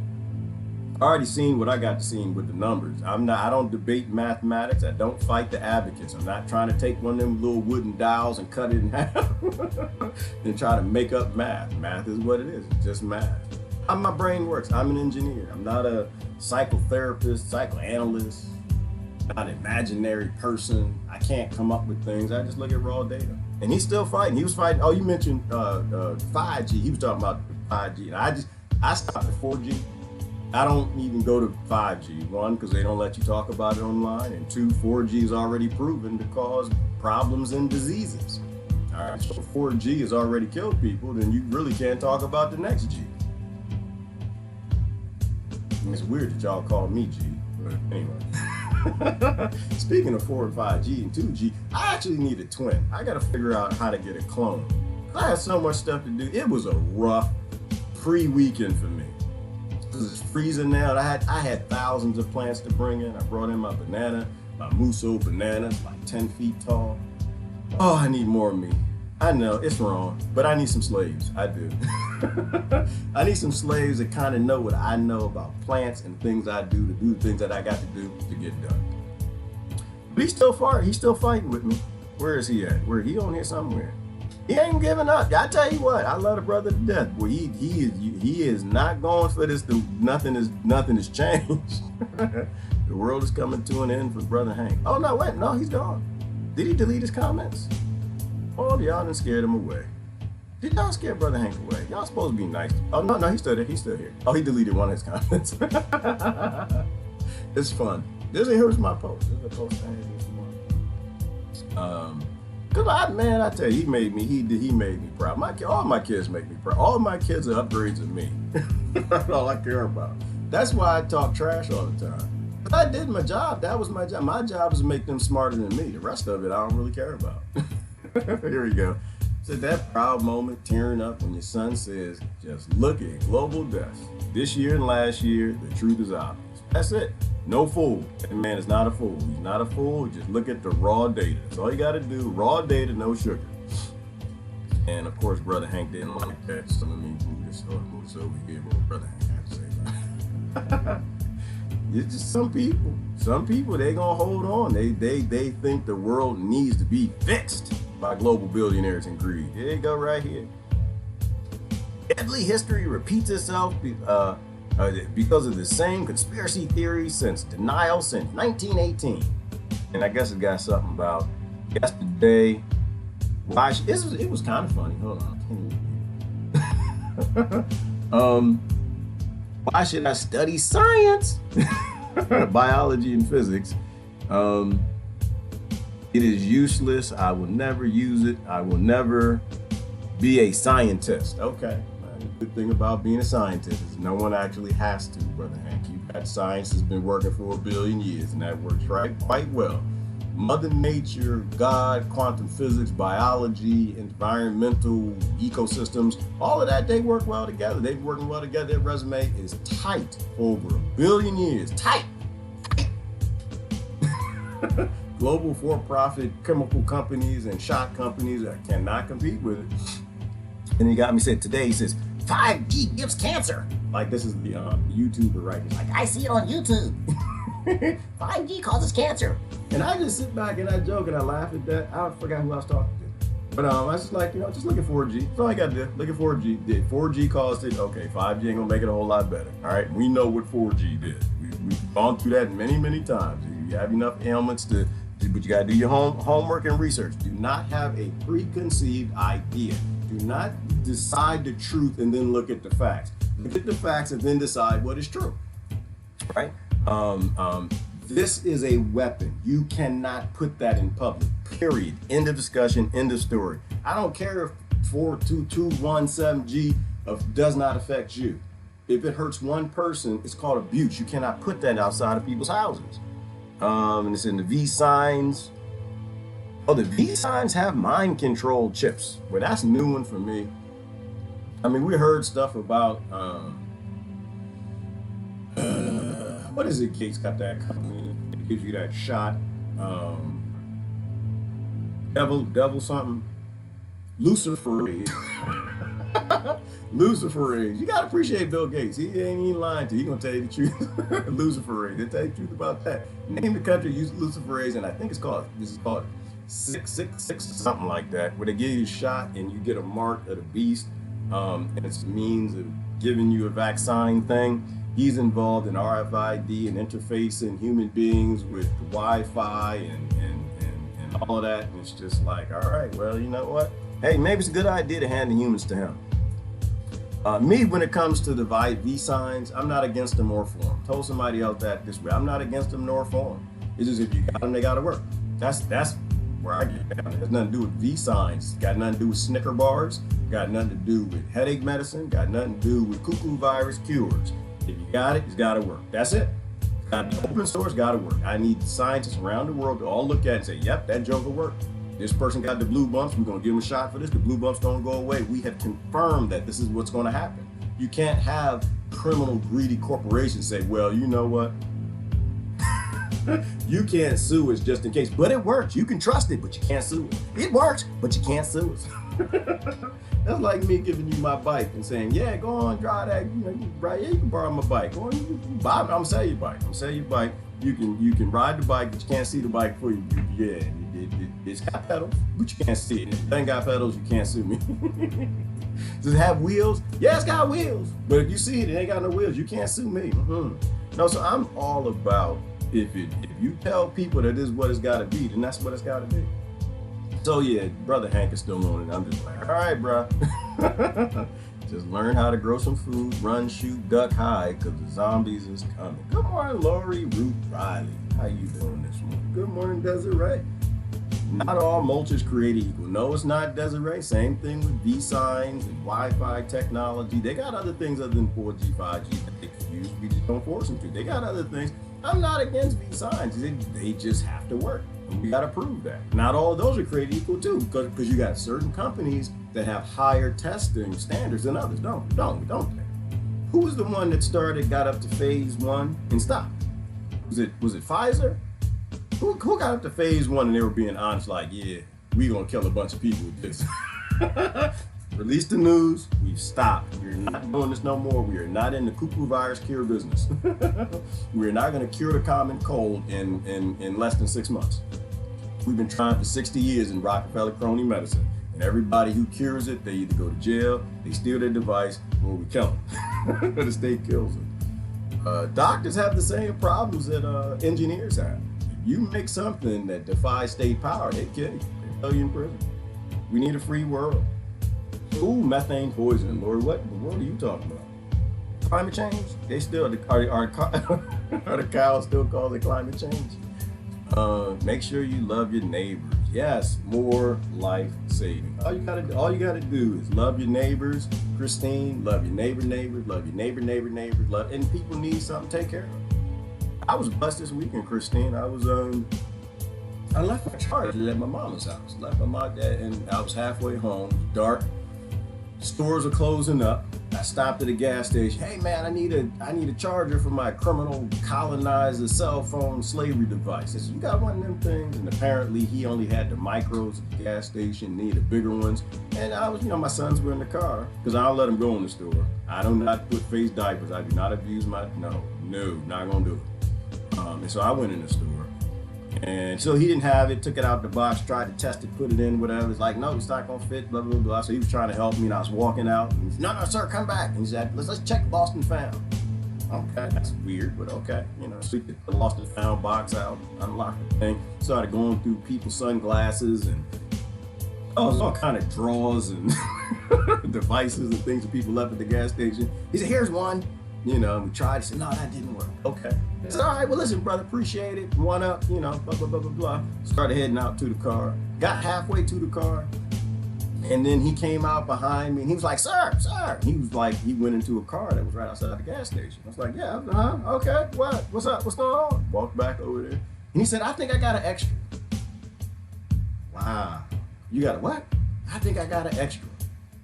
I already seen what I got to see with the numbers. I don't debate mathematics. I don't fight the advocates. I'm not trying to take one of them little wooden dials and cut it in half and try to make up math. Math is what it is. It's just math. How my brain works. I'm an engineer. I'm not a psychotherapist, psychoanalyst, not an imaginary person. I can't come up with things. I just look at raw data. And he's still fighting. He was fighting. Oh, you mentioned 5G. He was talking about 5G. And I stopped at 4G. I don't even go to 5G. One, because they don't let you talk about it online. And two, 4G is already proven to cause problems and diseases. All right, so 4G has already killed people, then you really can't talk about the next G. And it's weird that y'all call me G, but anyway. Speaking of 4 and 5G and 2G, I actually need a twin. I gotta figure out how to get a clone. I had so much stuff to do. It was a rough pre-weekend for me. It's freezing now. I had thousands of plants to bring in. I brought in my banana, my muso banana, it's like 10 feet tall. Oh, I need more of me. I know, it's wrong, but I need some slaves. I do. I need some slaves that kind of know what I know about plants and things I do to do the things that I got to do to get done. But he's still fighting with me. Where is he at? Where he on here somewhere? He ain't giving up. I tell you what, I love a brother to death. Boy, he is not going for this. Nothing has changed. The world is coming to an end for Brother Hank. Oh no, wait, no, he's gone. Did he delete his comments? Oh, y'all done scared him away. Did y'all scare Brother Hank away? Y'all supposed to be nice. Oh no, he's still there. He's still here. Oh, he deleted one of his comments. It's fun. Here's my post. This is a post I had this morning. Cause I tell you, he made me proud. All my kids make me proud. All my kids are upgrades of me. That's all I care about. That's why I talk trash all the time. But I did my job. That was my job. My job is to make them smarter than me. The rest of it, I don't really care about. Here we go. So that proud moment tearing up when your son says, just look at global deaths. This year and last year, the truth is obvious. That's it. No fool. That man is not a fool. He's not a fool. Just look at the raw data. That's all you got to do. Raw data, no sugar. And of course, Brother Hank didn't like that. So let me move this over so we hear what Brother Hank had to say about it. It's just some people, they gonna hold on. They think the world needs to be fixed by global billionaires and greed. There you go, right here. Deadly history repeats itself because of the same conspiracy theory since denial since 1918. And I guess it got something about yesterday. It was kind of funny. Hold on. Why should I study science? Biology and physics. It is useless. I will never use it. I will never be a scientist. Okay. The good thing about being a scientist is no one actually has to, Brother Hank. Science has been working for 1 billion years, and that works quite well. Mother Nature, God, quantum physics, biology, environmental ecosystems, all of that, they work well together. They've been working well together. Their resume is tight for over 1 billion years. Tight. Global for-profit chemical companies and shot companies that cannot compete with it. And he got me said today, he says, 5G gives cancer. Like this is the YouTuber, right? He's like, I see it on YouTube. 5G causes cancer. And I just sit back and I joke and I laugh at that. I forgot who I was talking to. But I was just like, just look at 4G. That's all I got to do. Look at 4G. Did 4G caused it? Okay, 5G ain't gonna make it a whole lot better. All right, we know what 4G did. We've gone through that many times. You have enough ailments but you gotta do your homework and research. Do not have a preconceived idea. Do not decide the truth and then look at the facts. Look at the facts and then decide what is true. Right? This is a weapon. You cannot put that in public. Period. End of discussion. End of story. I don't care if 42217G does not affect you. If it hurts one person, it's called abuse. You cannot put that outside of people's houses. And it's in the V signs. Oh, the V signs have mind control chips. Well, that's a new one for me. I mean, we heard stuff about what is it? Gates got that company that gives you that shot. Devil something. Luciferase. Luciferase. You gotta appreciate Bill Gates. He ain't lying to you. He's gonna tell you the truth. Luciferase. They tell you the truth about that. Name the country used luciferase, and I think this is called 666 something like that, where they give you a shot and you get a mark of the beast, and it's a means of giving you a vaccine thing. He's involved in RFID and interfacing human beings with Wi-Fi and all of that, and it's just like, all right, well, you know what? Hey, maybe it's a good idea to hand the humans to him. Me, when it comes to the V signs, I'm not against them or for them. Told somebody else that this way. I'm not against them nor for them. It's just if you got them, they got to work. That's where I get down. It has nothing to do with V signs. Got nothing to do with Snicker bars. Got nothing to do with headache medicine. Got nothing to do with cuckoo virus cures. If you got it, it's got to work. That's it. Got the open source, got to work. I need scientists around the world to all look at it and say, yep, that joke will work. This person got the blue bumps. We're going to give them a shot for this. The blue bumps don't go away. We have confirmed that this is what's going to happen. You can't have criminal, greedy corporations say, well, you know what? You can't sue us just in case. But it works. You can trust it, but you can't sue us. It works, but you can't sue us. That's like me giving you my bike and saying, yeah, go on, drive that. You can borrow my bike. Go on, I'm gonna sell your bike. I'm gonna sell your bike. You can ride the bike, but you can't see the bike for you. Yeah, it's got pedals, but you can't see it. If it ain't got pedals, you can't sue me. Does it have wheels? Yeah, it's got wheels. But if you see it, it ain't got no wheels. You can't sue me. No, so I'm all about if you tell people that this is what it's got to be, then that's what it's got to be. So yeah, brother Hank is still on it. I'm just like, all right, bro. Just learn how to grow some food, run, shoot, duck, hide, because the zombies is coming. Good morning, Lori Ruth Riley. How you doing this morning? Good morning, Desiree. Not all mulch is created equal. No, it's not, Desiree. Same thing with V signs and Wi-Fi technology. They got other things other than 4G, 5G that they could use. We just don't force them to. They got other things. I'm not against V signs. They just have to work. And we got to prove that. Not all of those are created equal too, because you got certain companies that have higher testing standards than others. Don't they? Who was the one that got up to phase 1 and stopped? Was it Pfizer? Who got up to phase 1 and they were being honest, like, yeah, we gonna kill a bunch of people with this. Release the news, we've stopped. We're not doing this no more. We are not in the cuckoo virus cure business. We're not gonna cure the common cold in less than 6 months. We've been trying for 60 years in Rockefeller crony medicine. And everybody who cures it, they either go to jail, they steal their device, or we kill them. The state kills them. Doctors have the same problems that engineers have. You make something that defies state power, they kill you. They throw you in prison. We need a free world. Ooh, methane poisoning, Lord. What in the world are you talking about? Climate change? They still are the cows still call it climate change? Make sure you love your neighbors. Yes, more life saving. All you gotta do is love your neighbors. Christine, love your neighbors, love your neighbors, love, and people need something, take care of them. I was blessed this weekend, Christine. I left my charger at my mama's house. Left my mom dad, and I was halfway home. Dark. Stores are closing up. I stopped at a gas station. Hey man, I need a charger for my criminal colonizer cell phone slavery device. I said, you got one of them things? And apparently he only had the micros at the gas station, needed bigger ones. And I was, my sons were in the car because I don't let them go in the store. I do not put face diapers. I do not abuse not gonna do it. And so I went in the store. And so he didn't have it, took it out the box, tried to test it, put it in, whatever. It's like, no, it's not gonna fit, blah, blah, blah. So he was trying to help me and I was walking out. And he said, no, sir, come back. And he said, let's check lost and found. Okay, that's weird, but okay. So he put the lost and found box out, unlocked the thing, started going through people's sunglasses and all kind of drawers and devices and things that people left at the gas station. He said, here's one. We tried. He said, no, that didn't work. Okay. I said, all right, well, listen, brother, appreciate it. One up, blah, blah, blah, blah, blah. Started heading out to the car. Got halfway to the car. And then he came out behind me and he was like, sir. He was like, he went into a car that was right outside the gas station. I was like, yeah, okay, what? What's up? What's going on? Walked back over there. And he said, I think I got an extra. Wow. You got a what? I think I got an extra.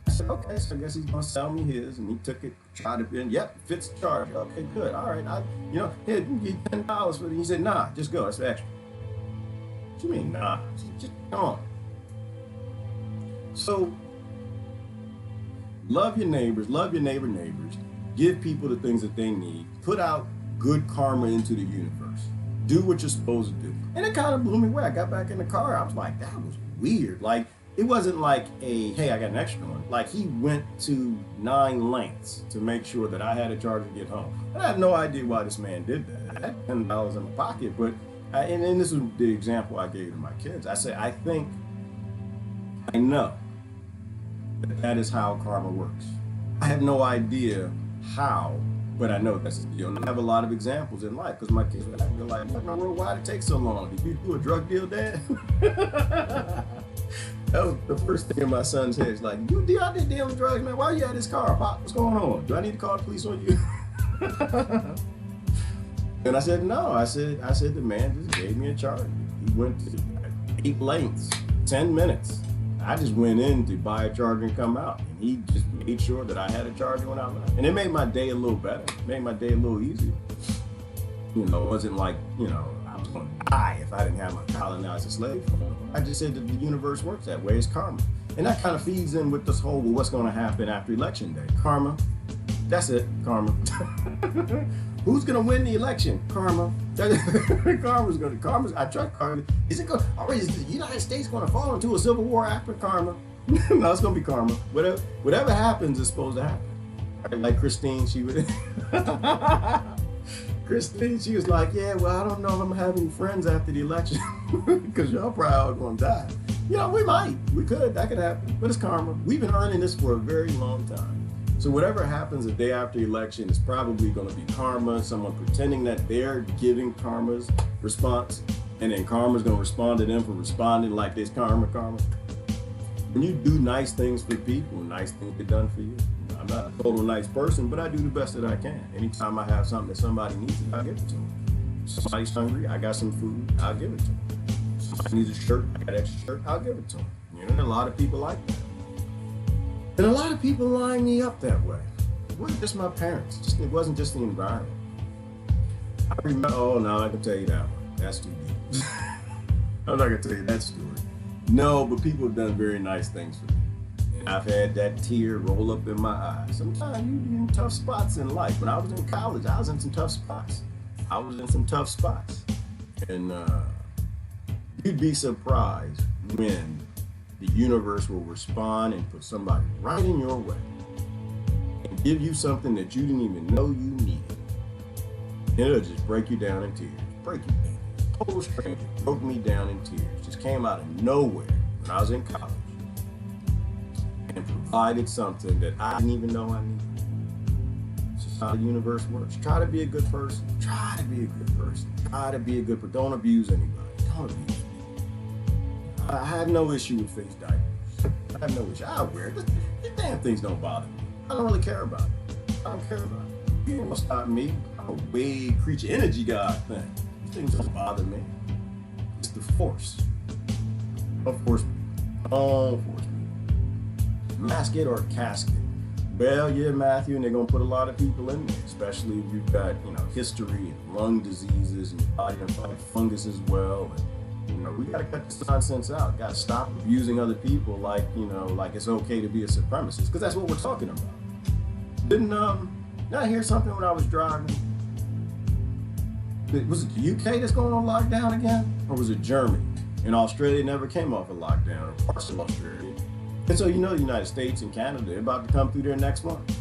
I said, okay, so I guess he's gonna sell me his, and he took it, tried it in. Yep, fits the charge. Okay, good. All right, here, you can get $10 for it. He said, nah, just go. It's extra. What you mean, nah? Just come on. So, love your neighbors, love your neighbors. Give people the things that they need. Put out good karma into the universe. Do what you're supposed to do. And it kind of blew me away. I got back in the car. I was like, that was weird. Like, it wasn't like hey, I got an extra one. Like, he went to 9 lengths to make sure that I had a charger to get home. And I have no idea why this man did that. I had $10 in my pocket, but And this is the example I gave to my kids. I say, I think, I know that is how karma works. I have no idea how, but I know that's the deal. And I have a lot of examples in life because my kids were like, why did it take so long? Did you do a drug deal, Dad? That was the first thing in my son's head. He's like, you out there dealing drugs, man? Why are you at this car? Pop, what's going on? Do I need to call the police on you? And I said, no. I said the man just gave me a charge. He went to 8 lanes, 10 minutes. I just went in to buy a charger and come out. And he just made sure that I had a charger when I left. And it made my day a little better. It made my day a little easier. You know, it wasn't like, you know, I was going to die if I didn't have my colonizer slave. I just said that the universe works that way. It's karma. And that kind of feeds in with this whole, well, what's going to happen after election day? Karma. That's it. Karma. Who's going to win the election? Karma. Karma's going to, I trust karma. Is it going, or is the United States going to fall into a civil war after karma? No, it's going to be karma. Whatever happens is supposed to happen. Like Christine, she would, Christine, she was like, yeah, well, I don't know if I'm going to have any friends after the election because y'all probably all going to die. You know, we might. We could. That could happen. But it's karma. We've been earning this for a very long time. So whatever happens the day after the election is probably going to be karma, someone pretending that they're giving karma's response, and then karma's going to respond to them for responding like this karma. When you do nice things for people, nice things get done for you. I'm not a total nice person, but I do the best that I can. Anytime I have something that somebody needs, I give it to them. Somebody's hungry, I got some food, I'll give it to them. Somebody needs a shirt, I got an extra shirt, I'll give it to them. You know, a lot of people like that. And a lot of people line me up that way. It wasn't just my parents. It wasn't just the environment. I remember, oh no, I can tell you that one. That's too deep. I'm not gonna tell you that story. No, but people have done very nice things for me. And I've had that tear roll up in my eye. Sometimes you're in tough spots in life. When I was in college, I was in some tough spots. And you'd be surprised when the universe will respond and put somebody right in your way and give you something that you didn't even know you needed. And it'll just break you down in tears. Break you down. Total stranger broke me down in tears. Just came out of nowhere when I was in college and provided something that I didn't even know I needed. It's just how the universe works. Try to be a good person. Try to be a good person. Try to be a good person. Don't abuse anybody. Don't abuse anybody. I have no issue with face diapers. I have no issue. I wear it. These damn things don't bother me. I don't really care about it. I don't care about it. You ain't gonna stop me. I'm a way creature energy god thing. These things don't bother me. It's the force. Don't force me. Don't force me. Mask it or casket. Well, yeah, Matthew, and they're gonna put a lot of people in there, especially if you've got, you know, history and lung diseases and your body and fungus as well. And, you know, we gotta cut this nonsense out. Gotta stop abusing other people like, you know, like it's okay to be a supremacist, because that's what we're talking about. Didn't I hear something when I was driving? Was it the UK that's going on lockdown again? Or was it Germany? And Australia never came off a lockdown, or parts of Australia. And so, you know, the United States and Canada, they're about to come through there next month.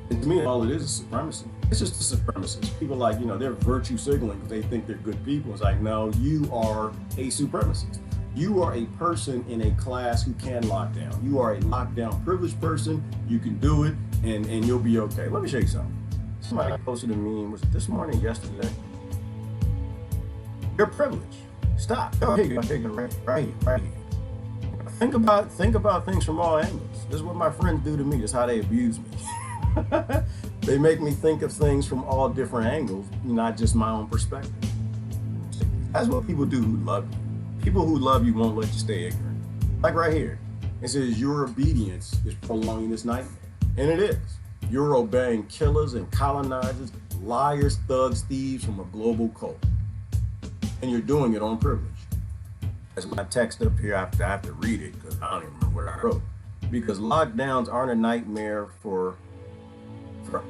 And to me, all it is supremacy. It's just a supremacist. People like, you know, they're virtue signaling because they think they're good people. It's like, no, you are a supremacist. You are a person in a class who can lock down. You are a lockdown privileged person. You can do it, and you'll be okay. Let me show you something. Somebody posted a meme, was it this morning or yesterday? You're privileged. Stop. Oh, here you go. Right here. Think about things from all angles. This is what my friends do to me. This is how they abuse me. They make me think of things from all different angles, not just my own perspective. That's what people do who love you. People who love you won't let you stay ignorant. Like right here. It says your obedience is prolonging this nightmare. And it is. You're obeying killers and colonizers, liars, thugs, thieves from a global cult. And you're doing it on privilege. That's my text up here. I have to read it because I don't even remember what I wrote. Because lockdowns aren't a nightmare for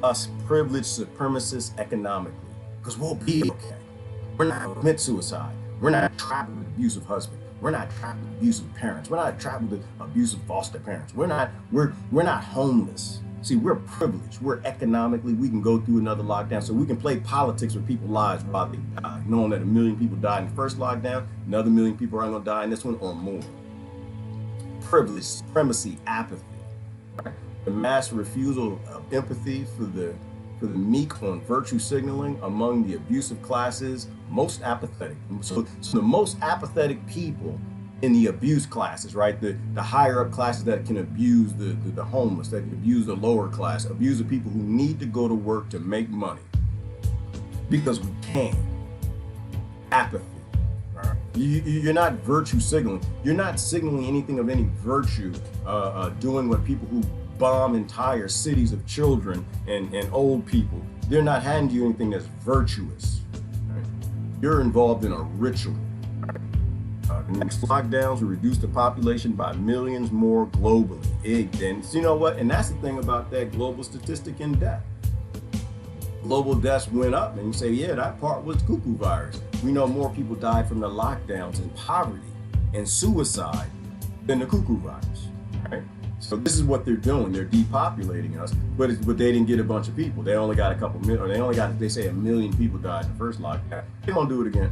us privileged supremacists economically. Because we'll be okay. We're not going to commit suicide. We're not trapped with an abusive husband. We're not trapped with abusive parents. We're not trapped with abusive foster parents. We're not homeless. See, we're privileged. We're economically, we can go through another lockdown. So we can play politics with people's lives while they die, knowing that 1 million people died in the first lockdown, another 1 million people aren't going to die in this one or more. Privilege, supremacy, apathy. Right? The mass refusal of empathy for the meek on virtue signaling among the abusive classes, most apathetic. So the most apathetic people in the abuse classes, right? The higher up classes that can abuse the homeless, that can abuse the lower class, abuse the people who need to go to work to make money. Because we can. Apathy. Right? You're not virtue signaling. You're not signaling anything of any virtue, doing what people who bomb entire cities of children and old people, they're not handing you anything that's virtuous. Right? You're involved in a ritual. The next lockdowns will reduce the population by millions more globally. And you know what? And that's the thing about that global statistic in death. Global deaths went up, and you say, yeah, that part was cuckoo virus. We know more people died from the lockdowns and poverty and suicide than the cuckoo virus, right? So this is what they're doing. They're depopulating us, but they didn't get a bunch of people. They only got a couple million, or they say 1 million people died in the first lockdown. They won't do it again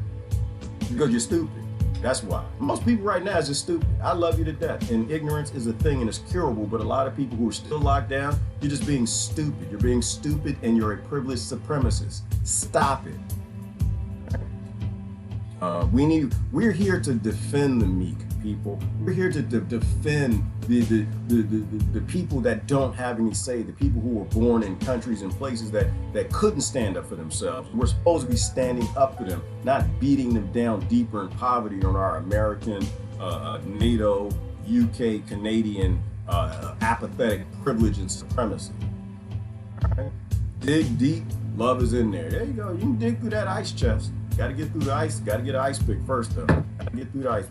because you're stupid. That's why. Most people right now is just stupid. I love you to death. And ignorance is a thing and it's curable, but a lot of people who are still locked down, you're just being stupid. You're being stupid and you're a privileged supremacist. Stop it. We're here to defend the meek people. We're here to defend the people that don't have any say, the people who were born in countries and places that couldn't stand up for themselves. We're supposed to be standing up for them, not beating them down deeper in poverty on our American, NATO, UK, Canadian, apathetic privilege and supremacy. All right? Dig deep, love is in there. There you go. You can dig through that ice chest. Got to get through the ice. Got to get an ice pick first, though. Got to get through the ice.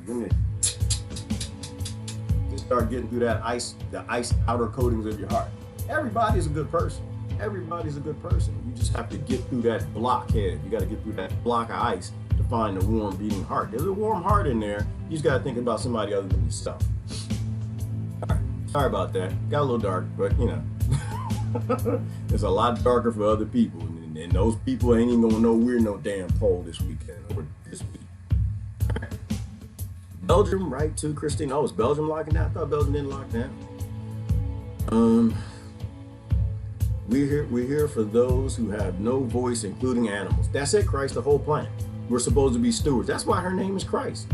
Just start getting through that ice, the ice outer coatings of your heart. Everybody's a good person. Everybody's a good person. You just have to get through that blockhead. You got to get through that block of ice to find a warm beating heart. There's a warm heart in there. You just got to think about somebody other than yourself. All right. Sorry about that. Got a little dark, but you know, it's a lot darker for other people. And those people ain't even gonna know we're no damn poll this weekend or this week. Right. Belgium, right, too, Christine? Oh, is Belgium locking down? I thought Belgium didn't lock down. We're here for those who have no voice, including animals. That's it, Christ, the whole planet. We're supposed to be stewards. That's why her name is Christ.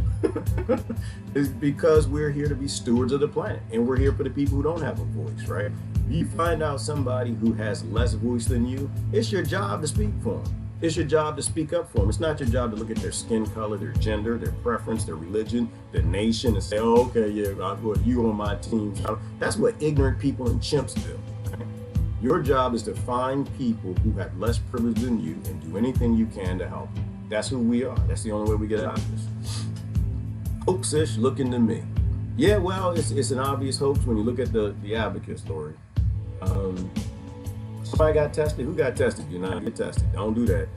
It's because we're here to be stewards of the planet. And we're here for the people who don't have a voice, right? You find out somebody who has less voice than you, it's your job to speak for them. It's your job to speak up for them. It's not your job to look at their skin color, their gender, their preference, their religion, their nation, and say, oh, okay, yeah, I'll put you on my team. That's what ignorant people and chimps do. Your job is to find people who have less privilege than you and do anything you can to help them. That's who we are. That's the only way we get out of this. Hoax-ish looking to me. Yeah, well, it's an obvious hoax when you look at the advocate story. Somebody got tested. Who got tested? You're not get tested. Don't do that.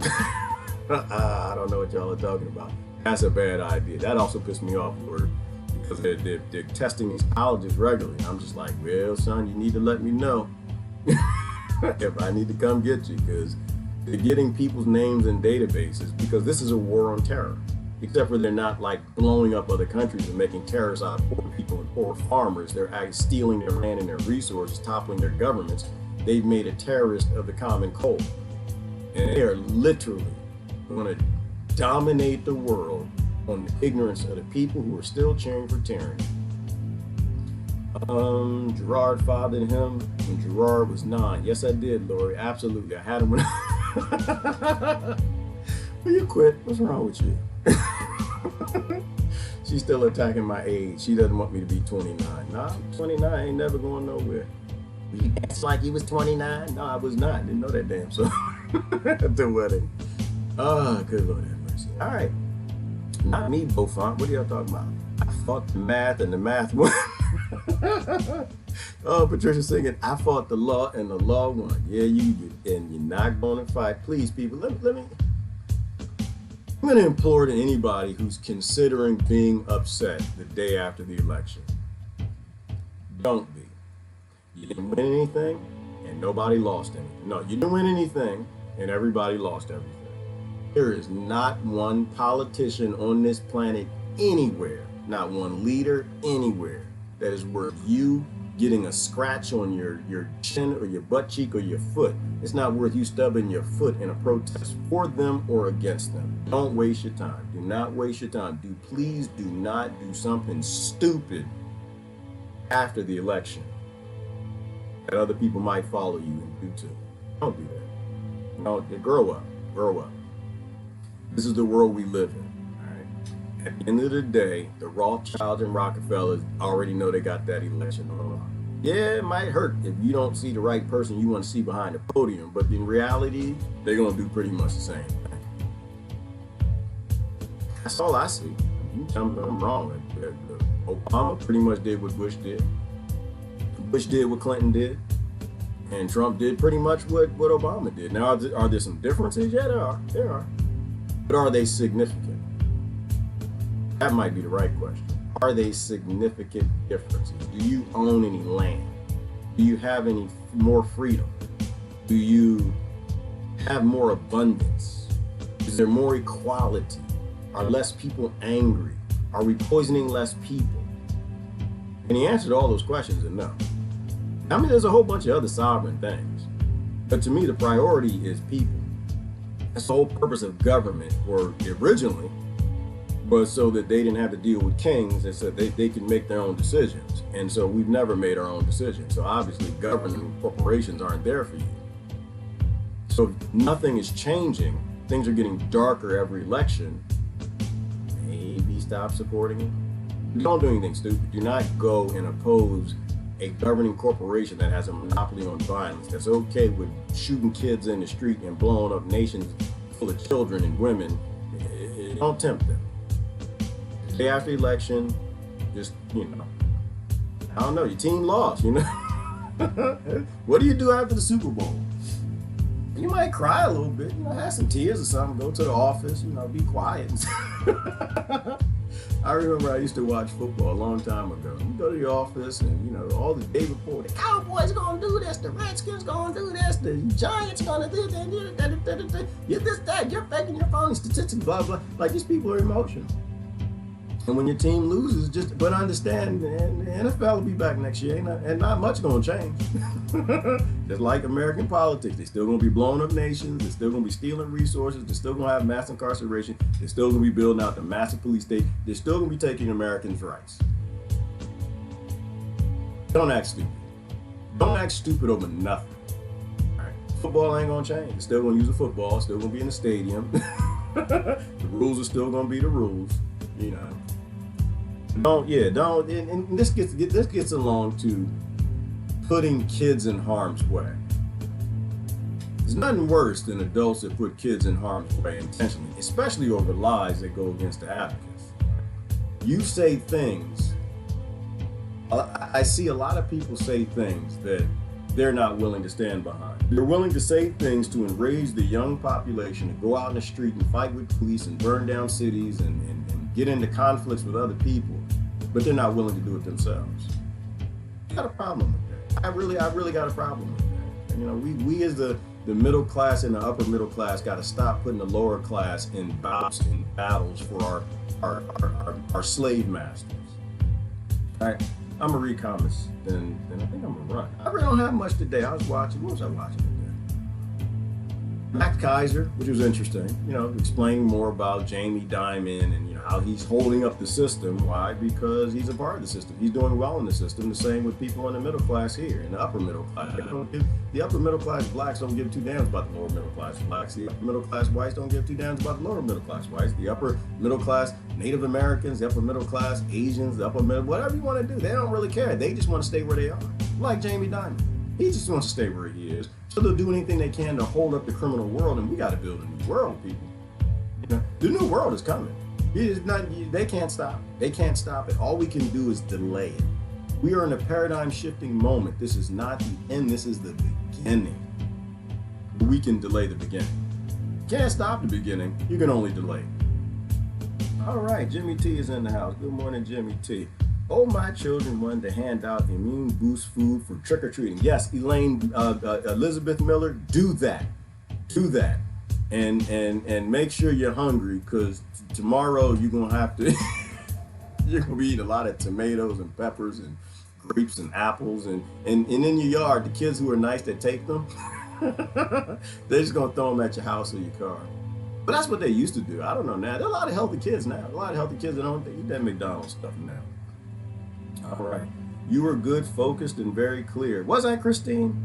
I don't know what y'all are talking about. That's a bad idea. That also pissed me off, Lord, because they're testing these colleges regularly. I'm just like, well, son, you need to let me know if I need to come get you, because they're getting people's names in databases, because this is a war on terror. Except for they're not like blowing up other countries and making terrorists out of poor people and poor farmers. They're actually stealing their land and their resources, toppling their governments. They've made a terrorist of the common cold. And they are literally going to dominate the world on the ignorance of the people who are still cheering for tyranny. Gerard fathered him when Gerard was 9. Yes, I did, Lori. Absolutely. I had him when Will you quit? What's wrong with you? She's still attacking my age. She doesn't want me to be 29. Nah, 29 ain't never going nowhere. It's like you was 29? No, I was not. Didn't know that damn so at the wedding. Oh, good Lord have mercy. All right. Not me, Beaufont. What are y'all talking about? I fought the math and the math won. Oh, Patricia singing, I fought the law and the law won. Yeah, you did. And you're not going to fight. Please, people, let me I'm going to implore to anybody who's considering being upset the day after the election. Don't be. You didn't win anything, and nobody lost anything. No, you didn't win anything and everybody lost everything. There is not one politician on this planet anywhere, not one leader anywhere, that is worth you getting a scratch on your chin or your butt cheek or your foot. It's not worth you stubbing your foot in a protest for them or against them. Don't waste your time. Do not waste your time. Please do not do something stupid after the election that other people might follow you and do too. Don't do that. No, grow up. Grow up. This is the world we live in. At the end of the day, the Rothschilds and Rockefellers already know they got that election on. Yeah, it might hurt if you don't see the right person you want to see behind the podium, but in reality, they're going to do pretty much the same thing. That's all I see. You tell me I'm wrong. Obama pretty much did what Bush did. Bush did what Clinton did. And Trump did pretty much what Obama did. Now, are there some differences? Yeah, there are. There are. But are they significant? That might be the right question. Are they significant differences? Do you own any land? Do you have any more freedom? Do you have more abundance? Is there more equality? Are less people angry? Are we poisoning less people? And the answer to all those questions is no. I mean, there's a whole bunch of other sovereign things. But to me, the priority is people. That's the whole purpose of government, or originally, but so that they didn't have to deal with kings, and so they could make their own decisions. And so we've never made our own decisions. So obviously governing corporations aren't there for you. So nothing is changing. Things are getting darker every election. Maybe stop supporting it. Don't do anything stupid. Do not go and oppose a governing corporation that has a monopoly on violence, that's okay with shooting kids in the street and blowing up nations full of children and women. Don't tempt them. Day after the election, just, I don't know, your team lost, What do you do after the Super Bowl? You might cry a little bit, have some tears or something, go to the office, be quiet. I remember I used to watch football a long time ago. You go to the office and, all the day before, the Cowboys gonna do this, the Redskins gonna do this, the Giants gonna do that, you're this, that, you're faking your phony statistics, blah, blah. Like, these people are emotional. And when your team loses, but understand, the NFL will be back next year, and not much gonna change. Just like American politics, they're still gonna be blowing up nations, they're still gonna be stealing resources, they're still gonna have mass incarceration, they're still gonna be building out the massive police state, they're still gonna be taking Americans' rights. Don't act stupid. Don't act stupid over nothing. All right. Football ain't gonna change. They're still gonna use a football, still gonna be in the stadium. The rules are still gonna be the rules, Don't, and this gets along to putting kids in harm's way. There's nothing worse than adults that put kids in harm's way intentionally, especially over lies that go against the advocates. You say things, I see a lot of people say things that they're not willing to stand behind. They're willing to say things to enrage the young population, to go out in the street and fight with police and burn down cities and get into conflicts with other people, but they're not willing to do it themselves. I got a problem with that. I really got a problem with that. We as the middle class and the upper middle class got to stop putting the lower class in bouts and battles for our slave masters. All right, I'm gonna read comments, then I think I'm gonna run. I really don't have much today. What was I watching today? Matt Kaiser, which was interesting, explaining more about Jamie Dimon and how he's holding up the system. Why? Because he's a part of the system. He's doing well in the system. The same with people in the middle class here, in the upper middle class. The upper middle class blacks don't give two damns about the lower middle class blacks. The upper middle class whites don't give two damns about the lower middle class whites. The upper middle class Native Americans, the upper middle class Asians, the upper middle, whatever you want to do, they don't really care. They just want to stay where they are. Like Jamie Dimon. He just wants to stay where he is. So they'll do anything they can to hold up the criminal world, and we got to build a new world, people. The new world is coming. They can't stop it. They can't stop it. All we can do is delay it. We are in a paradigm shifting moment. This is not the end. This is the beginning. We can delay the beginning. You can't stop the beginning. You can only delay. All right, Jimmy T is in the house. Good morning, Jimmy T. Oh, my children wanted to hand out immune boost food for trick-or-treating. Yes, Elaine, Elizabeth Miller, do that. Do that. And make sure you're hungry, because tomorrow you're going to have to, you're going to be eating a lot of tomatoes and peppers and grapes and apples. And in your yard, the kids who are nice that take them, they're just going to throw them at your house or your car. But that's what they used to do. I don't know now. There are a lot of healthy kids now. A lot of healthy kids that don't eat that McDonald's stuff now. All right. You were good, focused, and very clear. Was I, Christine?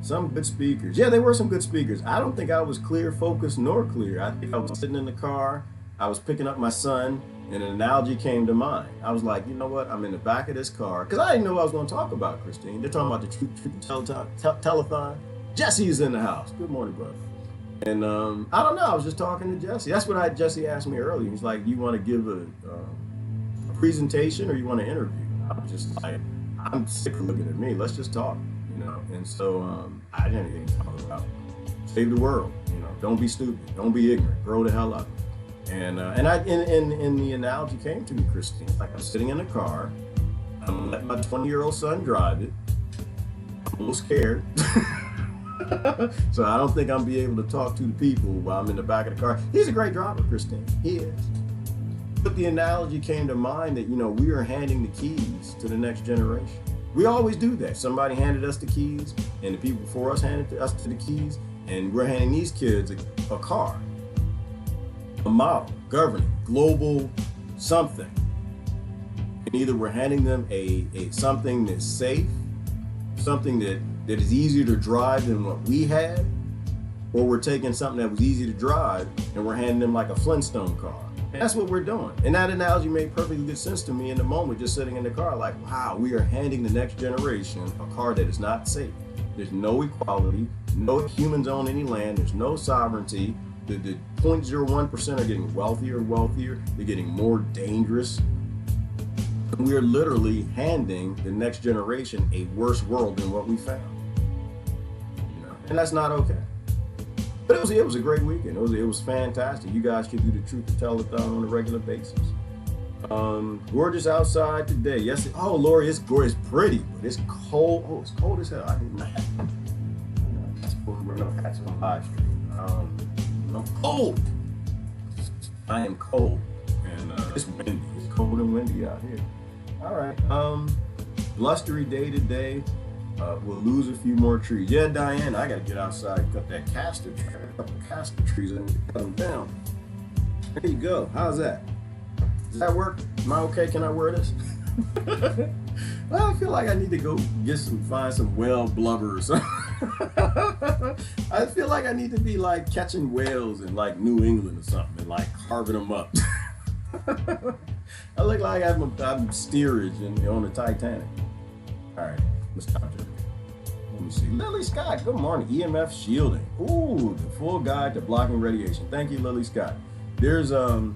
Some good speakers. Yeah, there were some good speakers. I don't think I was clear, focused, nor clear. I think I was sitting in the car. I was picking up my son, and an analogy came to mind. I was like, you know what? I'm in the back of this car. Because I didn't know what I was going to talk about, Christine. They're talking about the Truth Telethon. Jesse's in the house. Good morning, brother. And I don't know. I was just talking to Jesse. That's what Jesse asked me earlier. He's like, you want to give a presentation or you want to interview? I was just like, I'm sick of looking at me. Let's just talk, you know. And so I didn't even talk about save the world, you know. Don't be stupid. Don't be ignorant. Grow the hell up. And the analogy came to me, Christine. Like I'm sitting in a car. I'm letting my 20-year-old son drive it. I'm a little scared. So I don't think I'm be able to talk to the people while I'm in the back of the car. He's a great driver, Christine. He is. But the analogy came to mind that, you know, we are handing the keys to the next generation. We always do that. Somebody handed us the keys, and the people before us handed us the keys, and we're handing these kids a car, a model, governing, global something. And either we're handing them a something that's safe, something that is easier to drive than what we had, or we're taking something that was easy to drive and we're handing them like a Flintstone car. And that's what we're doing. And that analogy made perfectly good sense to me in the moment, just sitting in the car like, wow, we are handing the next generation a car that is not safe. There's no equality, no humans own any land, there's no sovereignty. The 0.01% are getting wealthier and wealthier, they're getting more dangerous. We are literally handing the next generation a worse world than what we found. You know? And that's not okay. But it was a great weekend. It was fantastic. You guys should do the Truth Telethon on a regular basis. Gorgeous outside today. Yes. Oh, Lori, it's gorgeous, pretty, but it's cold. Oh, it's cold as hell. I didn't know. I'm supposed to wear no hats on live stream. I'm cold. I am cold, and it's windy. It's cold and windy out here. All right. Blustery day today. We'll lose a few more trees. Yeah, Diane, I got to get outside and cut that castor tree. A couple castor trees and cut them down. There you go. How's that? Does that work? Am I okay? Can I wear this? Well, I feel like I need to go find some whale blubber or something. I feel like I need to be like catching whales in like New England or something and like carving them up. I look like I'm steerage on the Titanic. All right, let's stop there. Let me see. Lily Scott, good morning. EMF shielding. Ooh, the full guide to blocking radiation. Thank you, Lily Scott. There are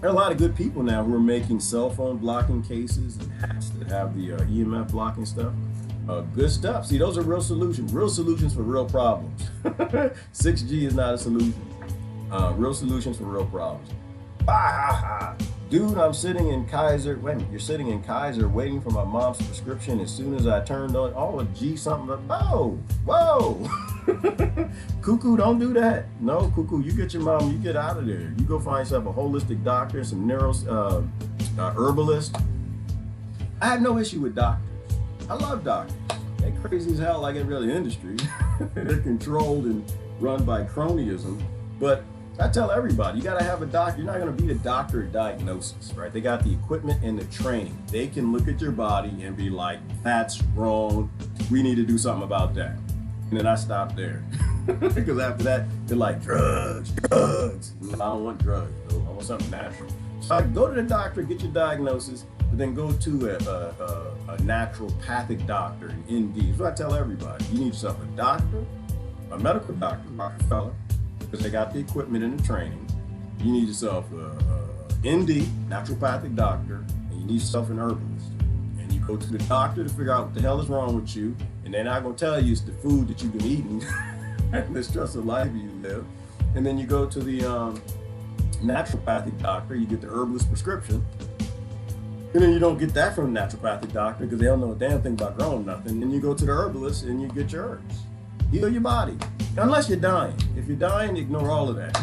a lot of good people now who are making cell phone blocking cases and hats that have the EMF blocking stuff. Good stuff. See, those are real solutions for real problems. 6G is not a solution. Real solutions for real problems. Dude, I'm sitting in Kaiser. Wait a minute, you're sitting in Kaiser waiting for my mom's prescription. As soon as I turned on, a G something up. Oh, whoa. Cuckoo, don't do that. No, Cuckoo, you get your mom, you get out of there. You go find yourself a holistic doctor, some herbalist. I have no issue with doctors. I love doctors. They're crazy as hell like every other industry. They're controlled and run by cronyism. But I tell everybody, you gotta have a doctor. You're not gonna be the doctor of diagnosis, right? They got the equipment and the training. They can look at your body and be like, that's wrong. We need to do something about that. And then I stop there. Because after that, they're like, drugs. I don't want drugs, though. I want something natural. So I go to the doctor, get your diagnosis, but then go to a naturopathic doctor, an ND. So I tell everybody, you need yourself a doctor, a medical doctor, Rockefeller, because they got the equipment and the training. You need yourself a ND, naturopathic doctor, and you need yourself an herbalist. And you go to the doctor to figure out what the hell is wrong with you, and they're not gonna tell you it's the food that you've been eating and the stressful life you live. And then you go to the naturopathic doctor, you get the herbalist prescription, And then you don't get that from a naturopathic doctor because they don't know a damn thing about growing nothing. Then you go to the herbalist and you get your herbs. Heal your body. Unless you're dying. If you're dying, ignore all of that.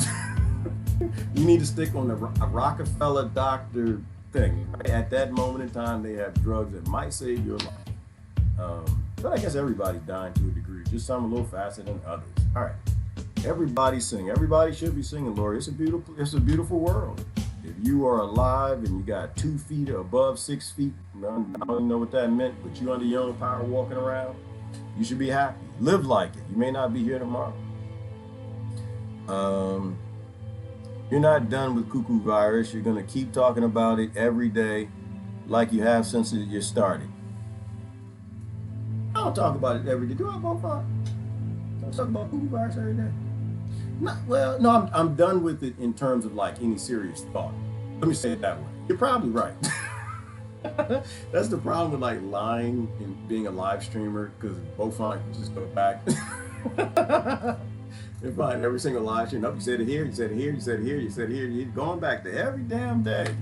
You need to stick on the Rockefeller doctor thing. Right? At that moment in time, they have drugs that might save your life. But I guess everybody's dying to a degree. Just some a little faster than others. All right. Everybody sing. Everybody should be singing, Lori. It's a beautiful world. If you are alive and you got 2 feet or above 6 feet, I don't even know what that meant, but you under your own power walking around, you should be happy. Live like it. You may not be here tomorrow. You're not done with cuckoo virus. You're going to keep talking about it every day like you have since you started. I don't talk about it every day. Do I go far? I talk about cuckoo virus every day. No, I'm done with it in terms of like any serious thought. Let me say it that way. You're probably right. That's the problem with like lying and being a live streamer, because both fine, just go back. You find every single live stream. Nope, you said it here, you said it here, you said it here, you said it here. You're going back to every damn day.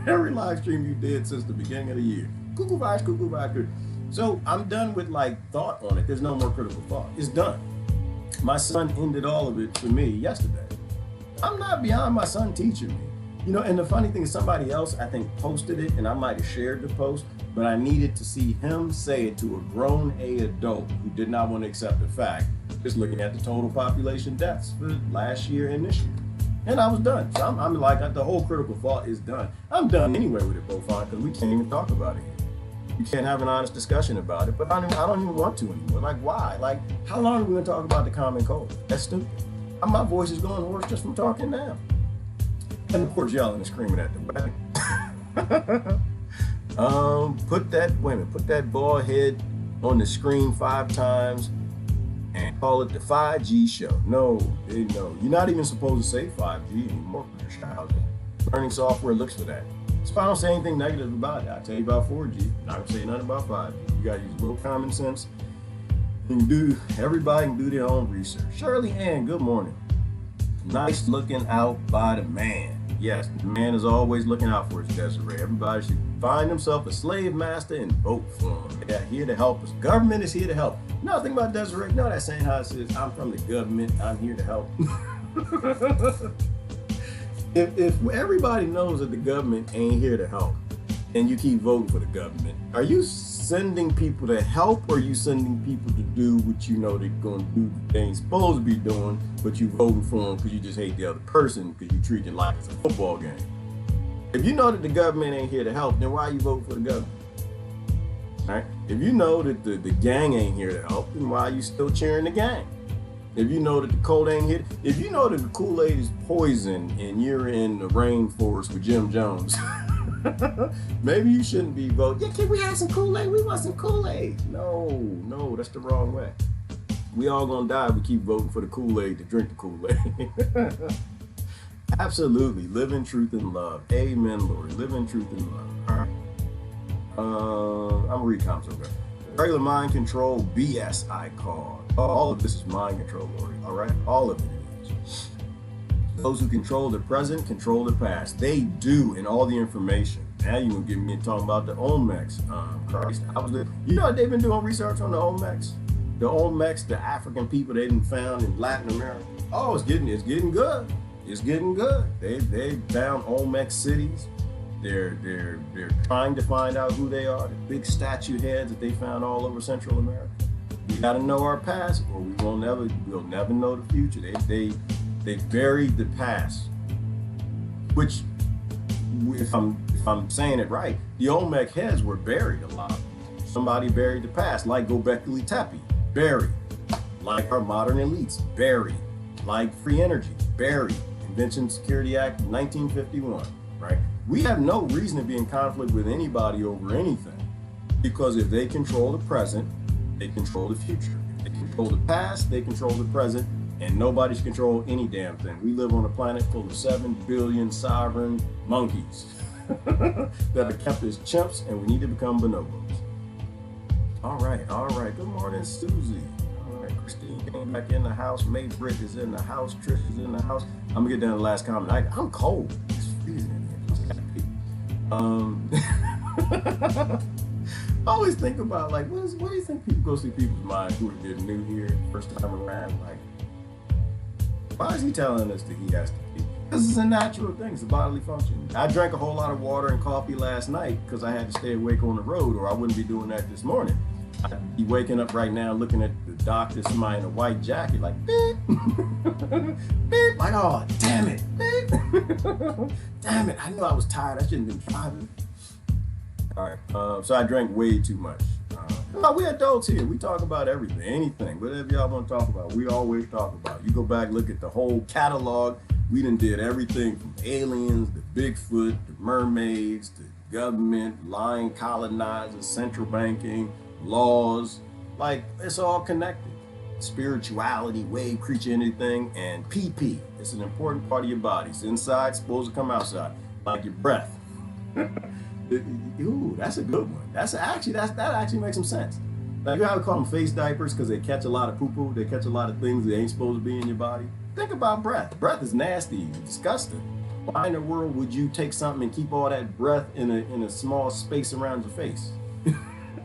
Every live stream you did since the beginning of the year. Cuckoo virus, cuckoo virus. So I'm done with like thought on it. There's no more critical thought. It's done. My son ended all of it for me yesterday. I'm not beyond my son teaching me. You know, and the funny thing is somebody else, I think, posted it, and I might have shared the post, but I needed to see him say it to a grown adult who did not want to accept the fact, just looking at the total population deaths for last year and this year. And I was done. So I'm like, the whole critical thought is done. I'm done anyway with it, Bofon, because we can't even talk about it here. You can't have an honest discussion about it, but I don't even want to anymore. Like, why? Like, how long are we going to talk about the common cold? That's stupid. My voice is going hoarse just from talking now. And of course, yelling and screaming at the wedding. Put that bald head on the screen 5 times and call it the 5G show. No. You're not even supposed to say 5G anymore for your child. Learning software looks for that. So I don't say anything negative about it. I tell you about 4G. I'm not gonna say nothing about 5G. You gotta use a little common sense. Everybody can do their own research. Shirley Ann, good morning. Nice looking out by the man. Yes, the man is always looking out for his Desiree. Everybody should find himself a slave master and vote for him. They're here to help us. Government is here to help. Nothing about Desiree. No, that's saying how it says, I'm from the government. I'm here to help. If everybody knows that the government ain't here to help, and you keep voting for the government, are you sending people to help, or are you sending people to do what you know they're going to do that they ain't supposed to be doing, but you voting for them because you just hate the other person because you treat it like it's a football game? If you know that the government ain't here to help, then why are you voting for the government? All right? If you know that the gang ain't here to help, then why are you still cheering the gang? If you know that the cold ain't here, if you know that the Kool-Aid is poison and you're in the rainforest with Jim Jones, maybe you shouldn't be voting. Yeah, can we have some Kool-Aid? We want some Kool-Aid. No, that's the wrong way. We all gonna die if we keep voting for the Kool-Aid to drink the Kool-Aid. Absolutely, live in truth and love. Amen, Lord. Live in truth and love. All right. I'm gonna read comments over there. Regular mind control BS I call. All of this is mind control, Lori. All right, all of it is. Those who control the present control the past. They do in all the information. Now you're gonna get me talking about the Olmecs. Christ, you know what they've been doing research on the Olmecs? The Olmecs, the African people they didn't found in Latin America. Oh, it's getting good. It's getting good. They found Olmec cities. They're trying to find out who they are. The big statue heads that they found all over Central America. We got to know our past, or we'll never know the future. They buried the past, which, if I'm saying it right, the Olmec heads were buried a lot. Somebody buried the past, like Göbekli Tepe, buried. Like our modern elites, buried. Like free energy, buried. Invention Security Act 1951, right? We have no reason to be in conflict with anybody over anything, because if they control the present, they control the future. If they control the past, they control the present, and nobody should control any damn thing. We live on a planet full of 7 billion sovereign monkeys that are kept as chimps, and we need to become bonobos. All right. Good morning, Susie. All right, Christine came back in the house. May Britt is in the house. Trish is in the house. I'm gonna get down to the last comment. I'm cold. It's freezing in here. I always think about like, what do you think people go see people's minds who are new here first time around? Like, why is he telling us that he has to pee? Because it's a natural thing. It's a bodily function. I drank a whole lot of water and coffee last night because I had to stay awake on the road, or I wouldn't be doing that this morning. I'd be waking up right now looking at the doctor, somebody in a white jacket, like, beep, beep, like, oh, damn it, beep. Damn it, I knew I was tired. I shouldn't have been driving. All right, so I drank way too much. We adults here. We talk about everything, anything, whatever y'all want to talk about. We always talk about. You go back, look at the whole catalog. We done did everything from aliens to Bigfoot to mermaids to government, lying colonizers, central banking, laws. Like, it's all connected. Spirituality, wave creature, anything, and PP. It's an important part of your body. It's inside, it's supposed to come outside, like your breath. Ooh, that's a good one. That actually makes some sense. Like, you know how we call them face diapers because they catch a lot of poo-poo, they catch a lot of things that ain't supposed to be in your body. Think about breath. Breath is nasty, disgusting. Why in the world would you take something and keep all that breath in a small space around your face?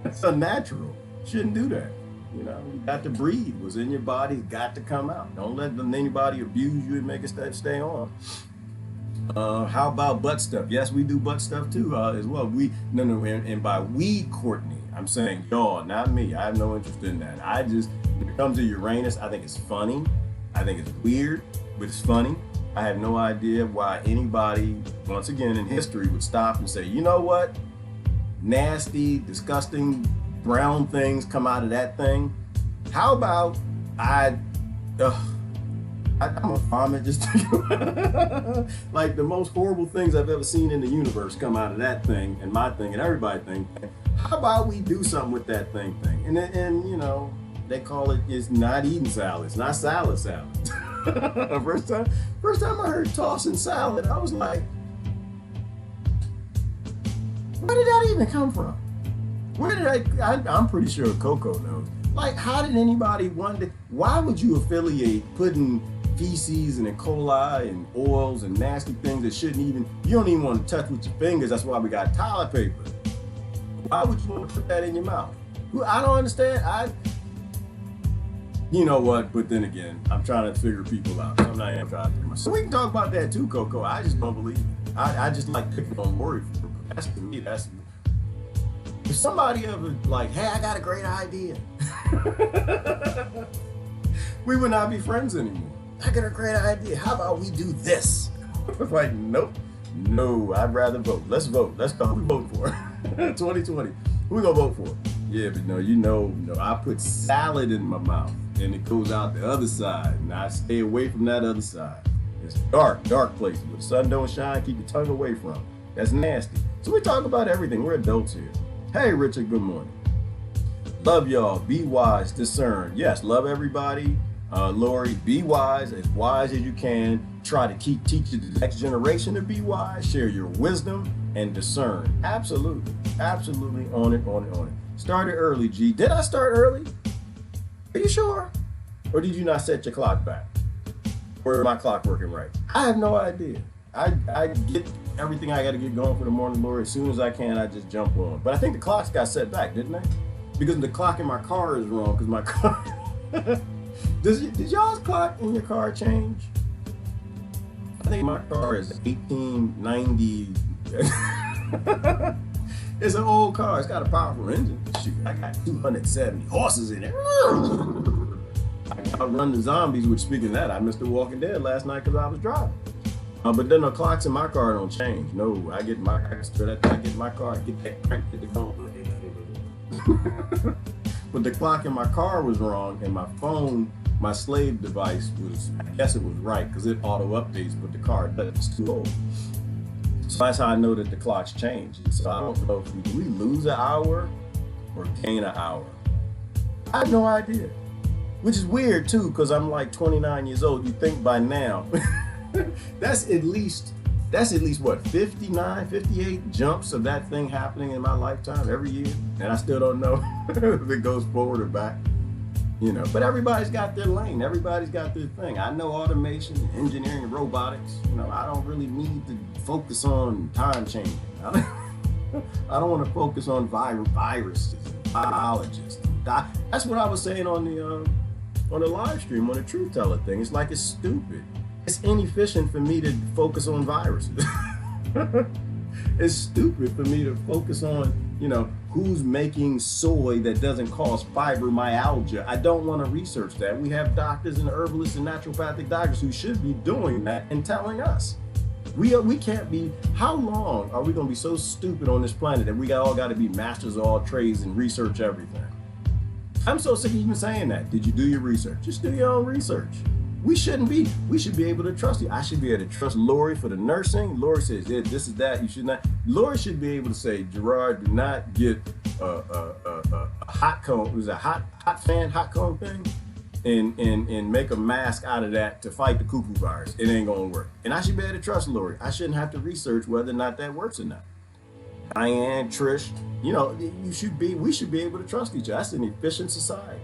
It's unnatural. Shouldn't do that. You know, you got to breathe. What's in your body got to come out. Don't let anybody abuse you and make it stay on. How about butt stuff? Yes, we do butt stuff too as well. And by we, Courtney, I'm saying y'all, not me. I have no interest in that. When it comes to Uranus, I think it's funny. I think it's weird, but it's funny. I have no idea why anybody, once again in history, would stop and say, you know what? Nasty, disgusting, brown things come out of that thing. How about I'm a vomit just like the most horrible things I've ever seen in the universe come out of that thing and my thing and everybody's thing. How about we do something with that thing? And you know, they call it's not eating salad. It's not salad. First time I heard tossing salad, I was like, where did that even come from? I'm pretty sure Coco knows. Like, how did anybody why would you affiliate putting feces and E. coli and oils and nasty things that you don't even want to touch with your fingers? That's why we got toilet paper. Why would you want to put that in your mouth? I don't understand. You know what? But then again, I'm trying to figure people out. I'm not even trying to figure myself. So we can talk about that too, Coco. I just don't believe it. I just like picking on Lori. That's to me. If somebody ever like, hey, I got a great idea, we would not be friends anymore. I got a great idea. How about we do this? Like, nope. No, I'd rather vote. Let's vote. Let's go. We vote for it. 2020. Who we gonna vote for? Yeah, but no, I put salad in my mouth and it goes out the other side, and I stay away from that other side. It's dark places where the sun don't shine. Keep your tongue away from it. That's nasty. So we talk about everything. We're adults here. Hey, Richard, good morning. Love y'all. Be wise, discern. Yes, love everybody. Lori, be wise as you can. Try to teach the next generation to be wise. Share your wisdom and discern. Absolutely. Absolutely. On it. Started early, G. Did I start early? Are you sure? Or did you not set your clock back? Or is my clock working right? I have no idea. I get everything I got to get going for the morning, Lori. As soon as I can, I just jump on. But I think the clocks got set back, didn't they? Because the clock in my car is wrong. Because my car... Did y'all's clock in your car change? I think my car is 1890. It's an old car. It's got a powerful engine. Shoot, I got 270 horses in it. I run the zombies, which, speaking of that, I missed The Walking Dead last night because I was driving. But then the clocks in my car don't change. No, I get my car, get that crank, get it going. But the clock in my car was wrong, and my phone, my slave device I guess it was right because it auto updates, but the car doesn't. It's too old. So that's how I know that the clock's changed. So I don't know if we lose an hour or gain an hour. I have no idea. Which is weird too, because I'm like 29 years old. You think by now, that's at least what, 59, 58 jumps of that thing happening in my lifetime every year. And I still don't know if it goes forward or back. You know, but everybody's got their lane. Everybody's got their thing. I know automation, engineering, and robotics. You know, I don't really need to focus on time changing. I don't want to focus on viruses, biologists. That's what I was saying on the live stream on the Truth Teller thing. It's like it's stupid. It's inefficient for me to focus on viruses. It's stupid for me to focus on, who's making soy that doesn't cause fibromyalgia. I don't want to research that. We have doctors and herbalists and naturopathic doctors who should be doing that and telling us. We can't be, how long are we going to be so stupid on this planet that we all got to be masters of all trades and research everything? I'm so sick of even saying that. Did you do your research? Just do your own research. We shouldn't be. We should be able to trust you. I should be able to trust Lori for the nursing. Lori says, yeah, this is that. You should not. Lori should be able to say, Gerard, do not get a hot cone. Was it a hot cone thing? And make a mask out of that to fight the cuckoo virus. It ain't gonna work. And I should be able to trust Lori. I shouldn't have to research whether or not that works or not. Diane, Trish, we should be able to trust each other. That's an efficient society.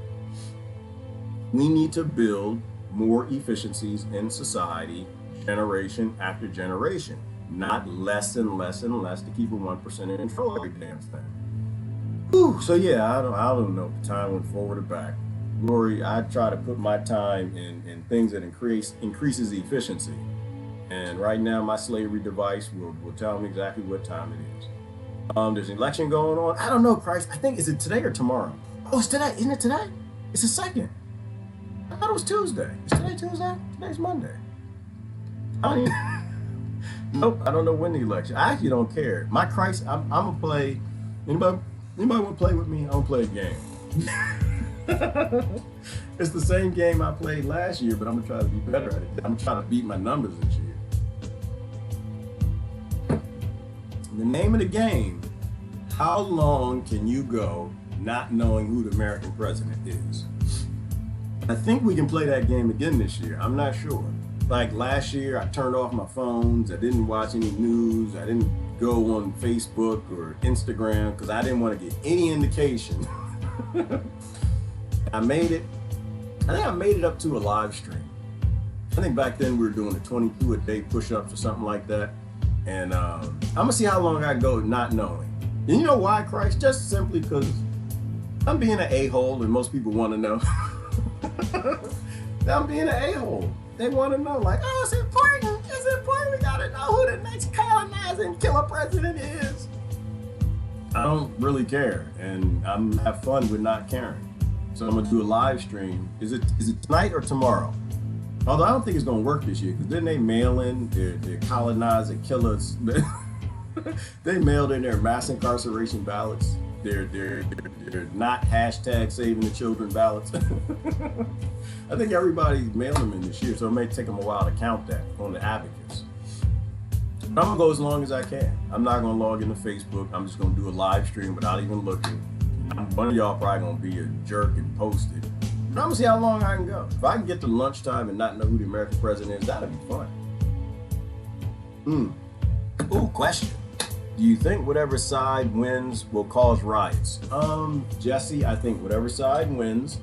We need to build more efficiencies in society, generation after generation, not less and less and less to keep a 1% in control of every damn thing. Whew, so yeah, I don't know if the time went forward or back. Lori, I try to put my time in things that increases efficiency. And right now my slavery device will tell me exactly what time it is. There's an election going on. I don't know, Christ. I think, is it today or tomorrow? Oh, it's today. Isn't it today? It's the 2nd. I thought it was Tuesday. Is today Tuesday? Today's Monday. Nope, I don't know when the election. I actually don't care. My Christ, I'm gonna play. Anybody want to play with me? I'm gonna play a game. It's the same game I played last year, but I'm gonna try to be better at it. I'm trying to beat my numbers this year. The name of the game: how long can you go not knowing who the American president is? I think we can play that game again this year. I'm not sure. Like last year, I turned off my phones. I didn't watch any news. I didn't go on Facebook or Instagram because I didn't want to get any indication. I think I made it up to a live stream. I think back then we were doing a 22 a day push-ups or something like that. And I'm gonna see how long I go not knowing. And you know why, Christ? Just simply because I'm being an a-hole and most people want to know. I'm being an a-hole. They want to know, like, oh, it's important. It's important. We gotta know who the next colonizing killer president is. I don't really care, and I'm have fun with not caring. So I'm gonna do a live stream. Is it tonight or tomorrow? Although I don't think it's gonna work this year, because then they mail in their colonizing killers. They mailed in their mass incarceration ballots. They're not hashtag saving the children ballots. I think everybody's mailed them in this year, so it may take them a while to count that on the advocates. But I'm gonna go as long as I can. I'm not gonna log into Facebook. I'm just gonna do a live stream without even looking. One of y'all probably gonna be a jerk and post it. But I'm gonna see how long I can go. If I can get to lunchtime and not know who the American president is, that'll be fun. Ooh, question. Do you think whatever side wins will cause riots? Jesse, I think whatever side wins,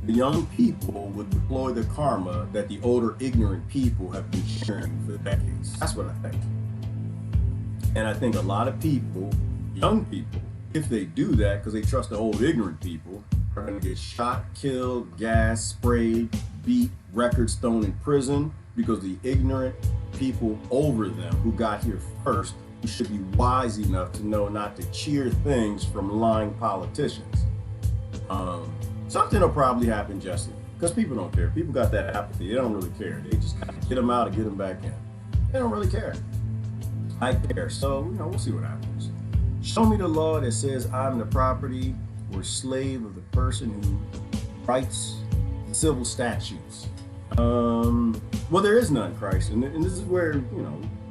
the young people would deploy the karma that the older, ignorant people have been sharing for decades. That's what I think. And I think a lot of people, young people, if they do that because they trust the old, ignorant people, are going to get shot, killed, gassed, sprayed, beat, records thrown in prison because the ignorant people over them who got here first should be wise enough to know not to cheer things from lying politicians. Something will probably happen, Jesse, because people don't care. People got that apathy. They don't really care. They just kind of get them out and get them back in. They don't really care. I care. So, we'll see what happens. Show me the law that says I'm the property or slave of the person who writes civil statutes. Well, there is none, Christ. And this is where,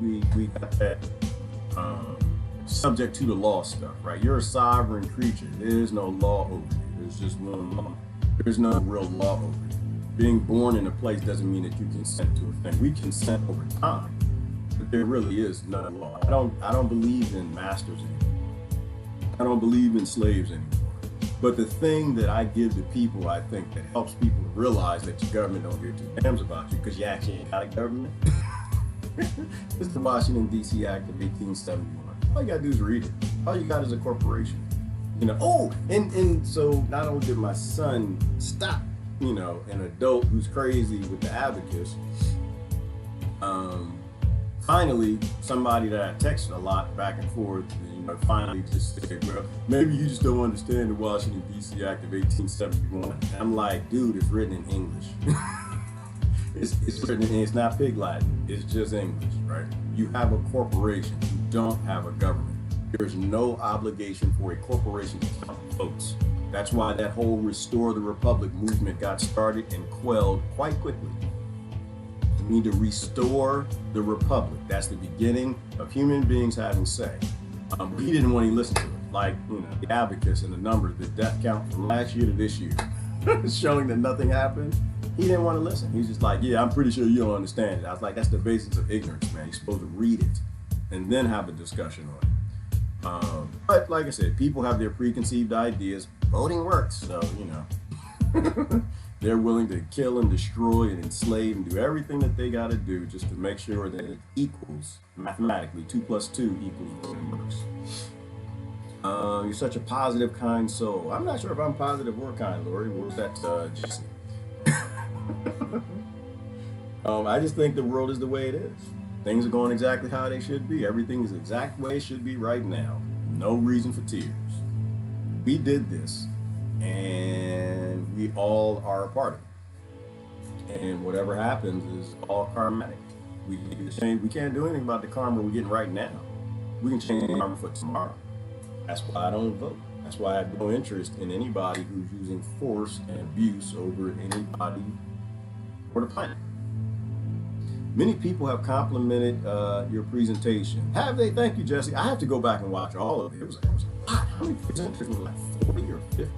we got that subject to the law stuff, right? You're a sovereign creature. There's no law over you. There's just one law. There's no real law over you. Being born in a place doesn't mean that you consent to a thing. We consent over time, but there really is no law. I don't believe in masters anymore. I don't believe in slaves anymore. But the thing that I give to people, I think, that helps people realize that your government don't give two damns about you because you actually ain't got a government. It's the Washington, D.C. Act of 1871. All you gotta do is read it. All you got is a corporation. You know, oh, and so not only did my son stop, you know, an adult who's crazy with the abacus, finally, somebody that I texted a lot back and forth, you know, finally just said, well, maybe you just don't understand the Washington, D.C. Act of 1871. And I'm like, dude, it's written in English. It's written in, it's not Pig Latin, it's just English, right? You have a corporation, you don't have a government. There's no obligation for a corporation to count votes. That's why that whole Restore the Republic movement got started and quelled quite quickly. We need to restore the republic. That's the beginning of human beings having say. But he didn't want to listen to it. Like, you know, the abacus and the numbers, the death count from last year to this year, showing that nothing happened. He didn't want to listen. He's just like, yeah, I'm pretty sure you don't understand it. I was like, that's the basics of ignorance, man. You're supposed to read it and then have a discussion on it. But like I said, people have their preconceived ideas. Voting works, so, you know. They're willing to kill and destroy and enslave and do everything that they got to do just to make sure that it equals, mathematically, 2 + 2 equals voting works. You're such a positive, kind soul. I'm not sure if I'm positive or kind, Lori. What was that, Jesse? I just think the world is the way it is. Things are going exactly how they should be. Everything is the exact way it should be right now. No reason for tears. We did this, and we all are a part of it. And whatever happens is all karmatic. We can't do anything about the karma we're getting right now. We can change the karma for tomorrow. That's why I don't vote. That's why I have no interest in anybody who's using force and abuse over anybody or the planet. Many people have complimented your presentation. Have they? Thank you, Jesse. I have to go back and watch all of it. It was a lot. How many presenters were like 40 or 50? A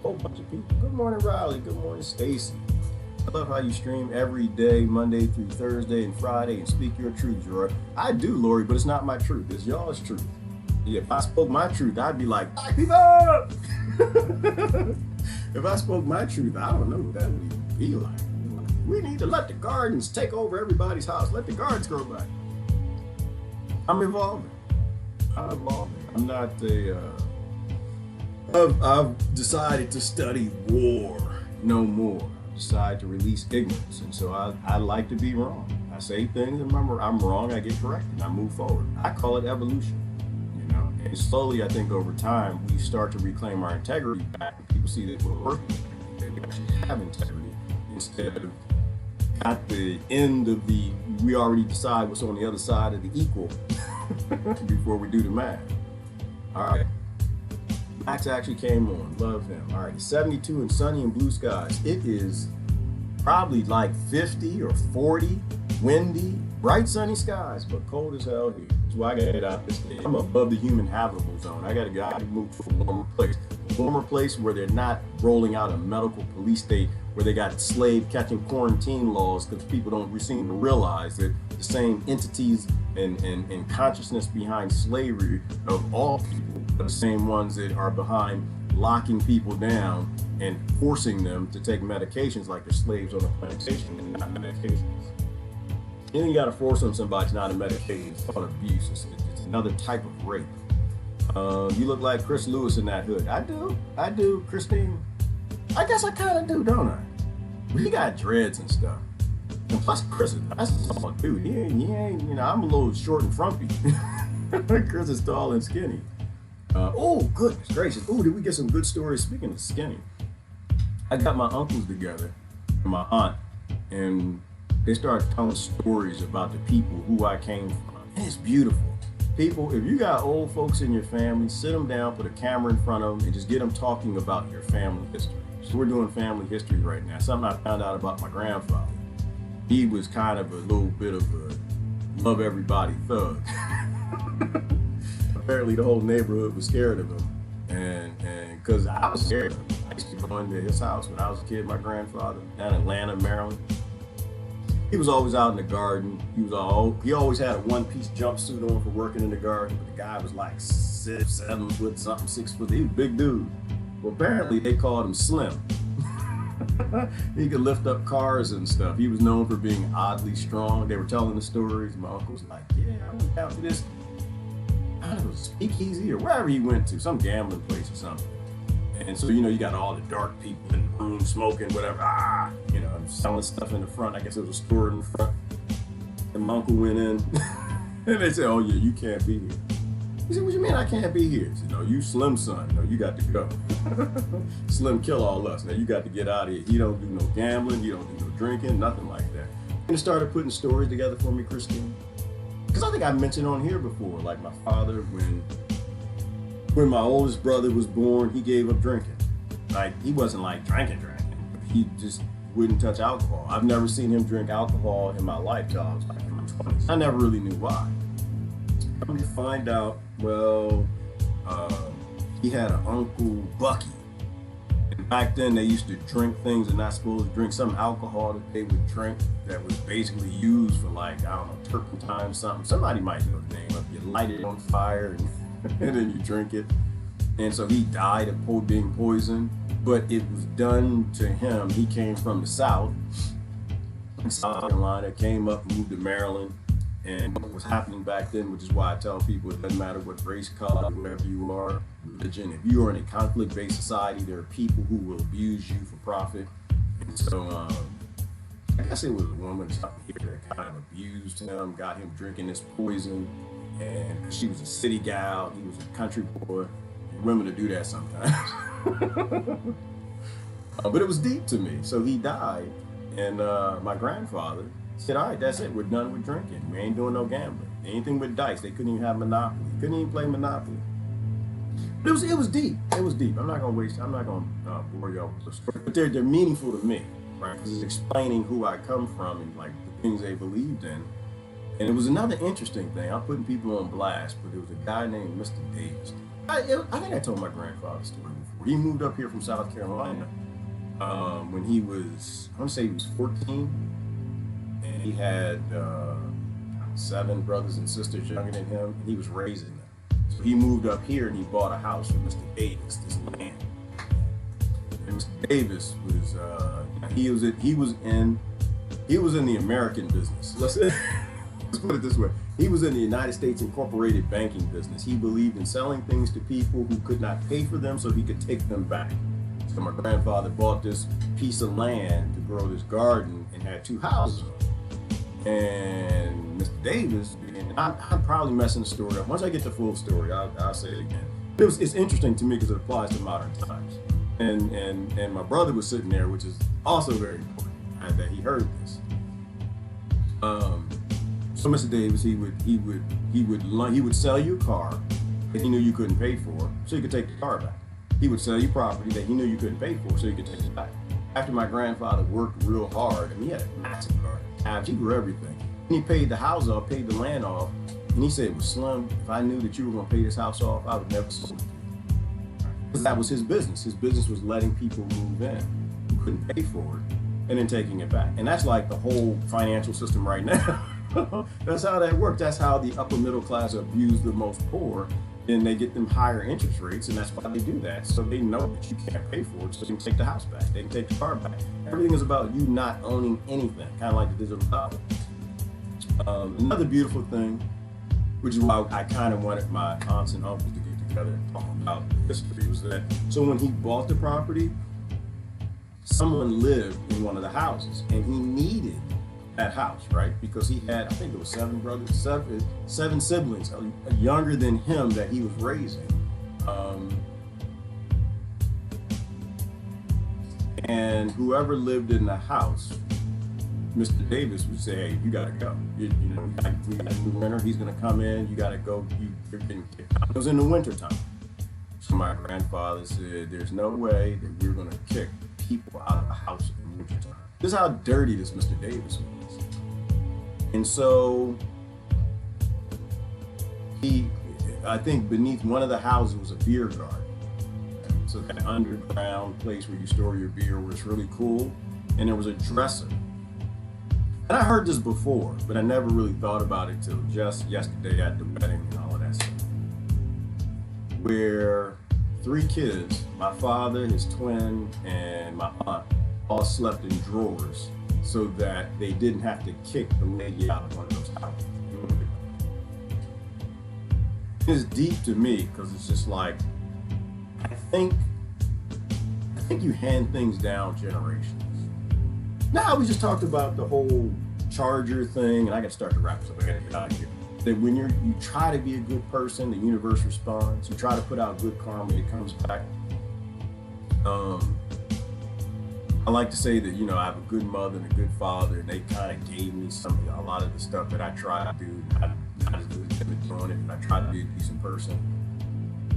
whole bunch of people. Good morning, Riley. Good morning, Stacy. I love how you stream every day, Monday through Thursday and Friday, and speak your truth, Roy. I do, Lori, but it's not my truth. It's y'all's truth. Yeah, if I spoke my truth, I'd be like, black people! If I spoke my truth, I don't know what that would even be like. We need to let the gardens take over everybody's house. Let the gardens grow back. I'm evolving. I'm not I've decided to study war no more. I've decided to release ignorance. And so I like to be wrong. I say things and I'm wrong, I get corrected. I move forward. I call it evolution. You know, and slowly I think over time we start to reclaim our integrity back and people see that we're working. That we actually have integrity instead of at the end of we already decide what's on the other side of the equal before we do the math. All right. Max actually came on. Love him. All right. 72 and sunny and blue skies. It is probably like 50 or 40, windy, bright sunny skies, but cold as hell here. That's why I got to get out this day. I'm above the human habitable zone. I got to move to a warmer place. A warmer place where they're not rolling out a medical police state where they got slave catching quarantine laws because people don't seem to realize that the same entities and consciousness behind slavery of all people are the same ones that are behind locking people down and forcing them to take medications like they're slaves on a plantation and not medications. Then you got to force on somebody to not a medication. It's called abuse. It's another type of rape. You look like Chris Lewis in that hood. I do, Christine. I guess I kind of do, don't I? He got dreads and stuff. And plus, Chris is that's a tall dude. He ain't, you know, I'm a little short and frumpy. Chris is tall and skinny. Oh, goodness gracious. Oh, did we get some good stories? Speaking of skinny, I got my uncles together and my aunt, and they started telling stories about the people who I came from. And it's beautiful. People, if you got old folks in your family, sit them down, put a camera in front of them, and just get them talking about your family history. So we're doing family history right now. Something I found out about my grandfather. He was kind of a little bit of a love everybody thug. Apparently the whole neighborhood was scared of him. And because I was scared of him. I used to go into his house when I was a kid, my grandfather, down in Atlanta, Maryland. He was always out in the garden. He always had a one-piece jumpsuit on for working in the garden, but the guy was like 7 foot something, 6 foot. He was a big dude. Well, apparently they called him Slim. He could lift up cars and stuff. He was known for being oddly strong. They were telling the stories. My uncle was like, yeah, I went down to this. I was speakeasy or wherever he went to, some gambling place or something. And so, you got all the dark people in the room smoking, whatever, selling stuff in the front. I guess it was a store in the front. And my uncle went in and they said, oh yeah, you can't be here. He said, what you mean I can't be here? He said, no, you Slim son, no, you got to go. Slim kill all us, now you got to get out of here. He don't do no gambling, he don't do no drinking, nothing like that. And he started putting stories together for me, Christine. Because I think I mentioned on here before, like my father, when my oldest brother was born, he gave up drinking. Like, he wasn't like drinking. He just wouldn't touch alcohol. I've never seen him drink alcohol in my life till I was like in my 20s. I never really knew why. Come to find out, he had an uncle, Bucky. And back then they used to drink things they're not supposed to drink, some alcohol that they would drink that was basically used for, like, I don't know, turpentine, something. Somebody might know the name of it. You light it on fire and then you drink it. And so he died of being poisoned, but it was done to him. He came from the South, in South Carolina, came up, moved to Maryland, and what was happening back then, which is why I tell people it doesn't matter what race, color, wherever you are, religion. If you are in a conflict-based society, there are people who will abuse you for profit. And so, I guess it was a woman here that kind of abused him, got him drinking this poison, and she was a city gal, he was a country boy. Women to do that sometimes. But it was deep to me. So he died, and my grandfather said, all right, that's it, we're done with drinking. We ain't doing no gambling. Anything with dice. They couldn't even have Monopoly. Couldn't even play Monopoly. But it was deep. It was deep. I'm not gonna bore y'all with the story, but they're meaningful to me, right? Because it's explaining who I come from and like the things they believed in. And it was another interesting thing. I'm putting people on blast, but there was a guy named Mr. Davis. I think I told my grandfather's story before. He moved up here from South Carolina when he was, I want to say he was 14, and he had 7 brothers and sisters younger than him, and he was raising them. So he moved up here and he bought a house with Mr. Davis, this land. And Mr. Davis was he was in the American business. Let's put it this way. He was in the United States Incorporated banking business. He believed in selling things to people who could not pay for them so he could take them back. So my grandfather bought this piece of land to grow this garden and had 2 houses on it. And Mr. Davis, and I'm probably messing the story up. Once I get the full story, I'll say it again. It's interesting to me because it applies to modern times. And my brother was sitting there, which is also very important that he heard this. So Mr. Davis, he would sell you a car that he knew you couldn't pay for, so you could take the car back. He would sell you property that he knew you couldn't pay for, so you could take it back. After my grandfather worked real hard, he had a massive garden. He grew everything. And he paid the house off, paid the land off, and he said, well, Slim, if I knew that you were going to pay this house off, I would never sell it to you. Because that was his business. His business was letting people move in who couldn't pay for it and then taking it back. And that's like the whole financial system right now. That's how that works. That's how the upper middle class abuse the most poor, and they get them higher interest rates, and that's why they do that. So they know that you can't pay for it, so they can take the house back. They can take the car back. Everything is about you not owning anything, kind of like the digital dollar. Another beautiful thing, which is why I kind of wanted my aunts and uncles to get together and talk about history, was that so when he bought the property, someone lived in one of the houses, and he needed that house, right? Because he had, I think it was 7 brothers, 7 siblings, younger than him that he was raising. And whoever lived in the house, Mr. Davis would say, hey, you gotta go. We got a new renter, he's gonna come in, you gotta go, you're getting kicked out. It was in the winter time. So my grandfather said, there's no way that we're gonna kick people out of the house in the winter time. This is how dirty this Mr. Davis was. And so I think beneath one of the houses was a beer garden. So that underground place where you store your beer where it's really cool. And there was a dresser. And I heard this before, but I never really thought about it till just yesterday at the wedding and all of that stuff. Where 3 kids, my father, his twin, and my aunt, all slept in drawers so that they didn't have to kick the lady out of one of those houses. It's deep to me because it's just like, I think you hand things down generations. Now we just talked about the whole charger thing, and I got to start to wrap this up. I got to get out of here. That when you try to be a good person, the universe responds. You try to put out good karma, it comes back. I like to say that, you know, I have a good mother and a good father, and they kind of gave me a lot of the stuff that I try to do. Not as good as them doing it, and I try to be a decent person.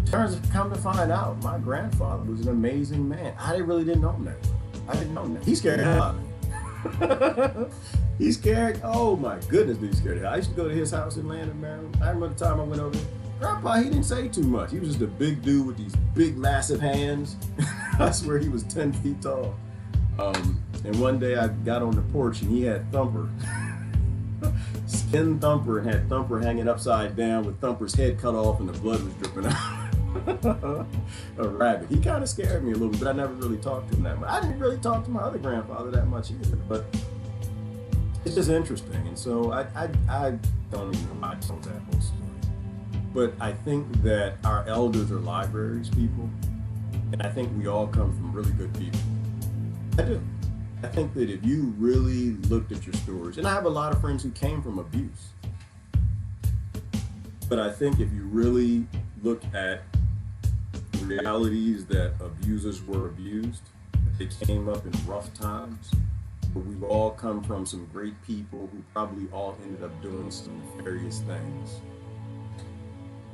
Turns to come to find out, my grandfather was an amazing man. I really didn't know him that well. I didn't know him that. He scared the hell out of me. He scared, oh my goodness, did he scare the hell. I used to go to his house in Landon, Maryland. I remember the time I went over there. Grandpa, he didn't say too much. He was just a big dude with these big, massive hands. I swear he was 10 feet tall. And one day I got on the porch and he had Thumper, skinned Thumper, and had Thumper hanging upside down with Thumper's head cut off and the blood was dripping out. A rabbit. He kind of scared me a little bit, but I never really talked to him that much. I didn't really talk to my other grandfather that much either, but it's just interesting. And so I don't even know why I told that whole story. But I think that our elders are libraries people, and I think we all come from really good people. I do. I think that if you really looked at your stories, and I have a lot of friends who came from abuse, but I think if you really look at the realities that abusers were abused, they came up in rough times, but we've all come from some great people who probably all ended up doing some nefarious things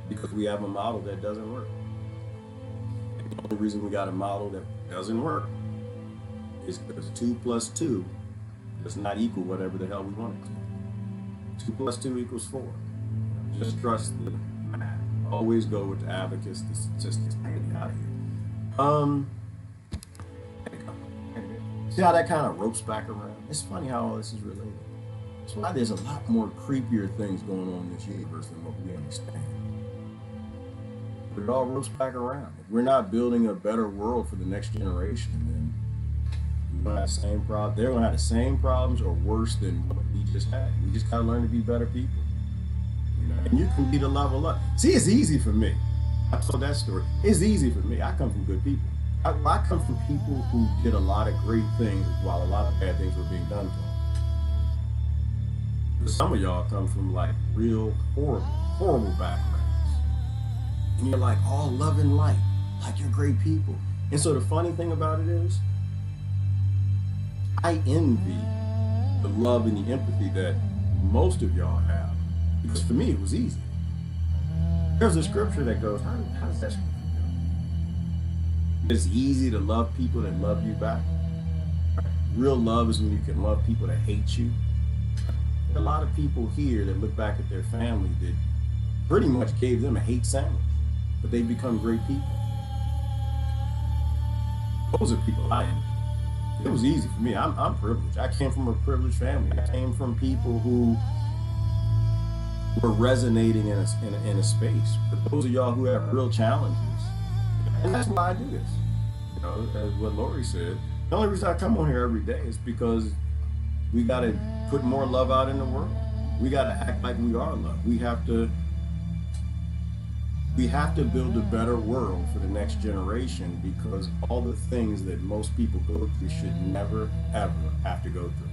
because we have a model that doesn't work. And the only reason we got a model that doesn't work is because 2 + 2 does not equal whatever the hell we want it to. 2 + 2 = 4. Just trust the math. Always go with the abacus, the statistics. I gotta get out of here. See how that kind of ropes back around? It's funny how all this is related. That's why there's a lot more creepier things going on in this universe than what we understand. But it all ropes back around. If we're not building a better world for the next generation, then we're gonna have the same problem. They're gonna have the same problems or worse than what we just had. We just gotta learn to be better people. You know, and you can be the level up. See, it's easy for me. I told that story. It's easy for me. I come from good people. I come from people who did a lot of great things while a lot of bad things were being done to them. But some of y'all come from like real horrible backgrounds. And you're like all love and light, like you're great people. And so the funny thing about it is, I envy the love and the empathy that most of y'all have. Because for me, it was easy. There's a scripture that goes, how does that scripture go? It's easy to love people that love you back. Real love is when you can love people that hate you. There are a lot of people here that look back at their family that pretty much gave them a hate sandwich, but they become great people. Those are people I am. It was easy for me. I'm privileged. I came from a privileged family. I came from people who were resonating in a space. But those of y'all who have real challenges, and that's why I do this. You know, as what Lori said, the only reason I come on here every day is because we got to put more love out in the world. We got to act like we are love. We have to build a better world for the next generation, because all the things that most people go through should never, ever have to go through.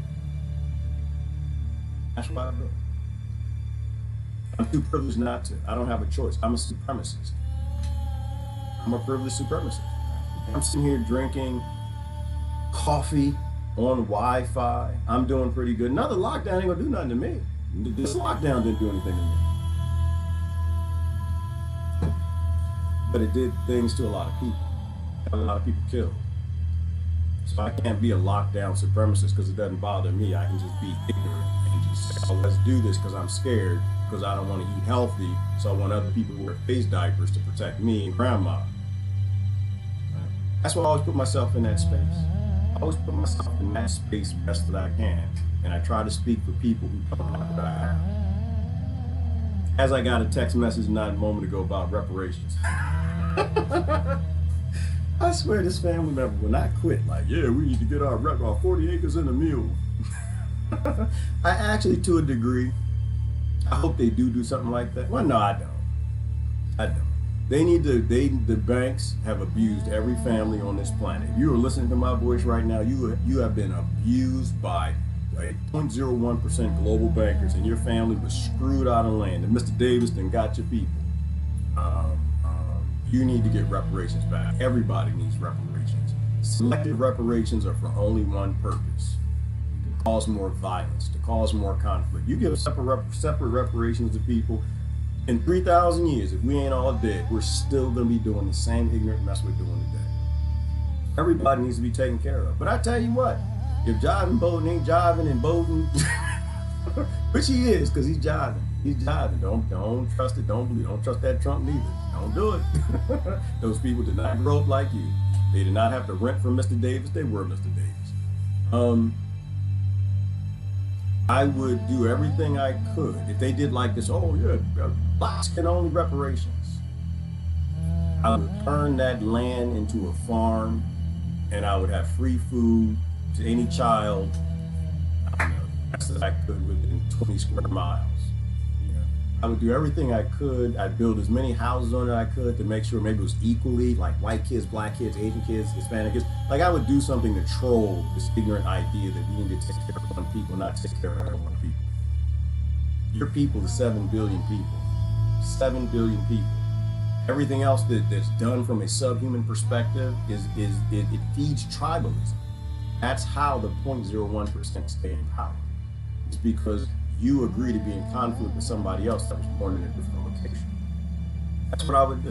That's why I do it. I'm too privileged not to. I don't have a choice. I'm a supremacist. I'm a privileged supremacist. I'm sitting here drinking coffee on Wi-Fi. I'm doing pretty good. Another lockdown ain't gonna do nothing to me. This lockdown didn't do anything to me. But it did things to a lot of people. A lot of people killed. So I can't be a lockdown supremacist because it doesn't bother me. I can just be ignorant and just say, oh, let's do this because I'm scared, because I don't want to eat healthy, so I want other people to wear face diapers to protect me and grandma. Right? That's why I always put myself in that space. I always put myself in that space best that I can. And I try to speak for people who don't know what I have. As I got a text message not a moment ago about reparations. I swear this family member will not quit. Like, yeah, we need to get our 40 acres and a mule. I actually, to a degree, I hope they do something like that. Well, no, I don't. I don't. The banks have abused every family on this planet. If you are listening to my voice right now, you have been abused by 0.01% global bankers, and your family was screwed out of land. And Mr. Davis then got your people. You need to get reparations back. Everybody needs reparations. Selective reparations are for only one purpose: to cause more violence, to cause more conflict. You give separate reparations to people. In 3,000 years, if we ain't all dead, we're still going to be doing the same ignorant mess we're doing today. Everybody needs to be taken care of. But I tell you what, if Jiving Bolton ain't jiving and Bolton, which he is, because he's jiving. He's jiving. Don't trust it. Don't trust that Trump neither. Don't do it. Those people did not grow up like you. They did not have to rent from Mr. Davis. They were Mr. Davis. I would do everything I could. If they did like this, oh yeah, blacks get only reparations, I would turn that land into a farm, and I would have free food to any child, I don't know, best as I could within 20 square miles. I would do everything I could. I'd build as many houses on it I could to make sure maybe it was equally, like white kids, black kids, Asian kids, Hispanic kids. Like I would do something to troll this ignorant idea that we need to take care of one people, not take care of one people. Your people is 7 billion people. 7 billion people. Everything else that's done from a subhuman perspective it feeds tribalism. That's how the 0.01% stay in power. It's because you agree to be in conflict with somebody else that was born in a different location. That's what I would do.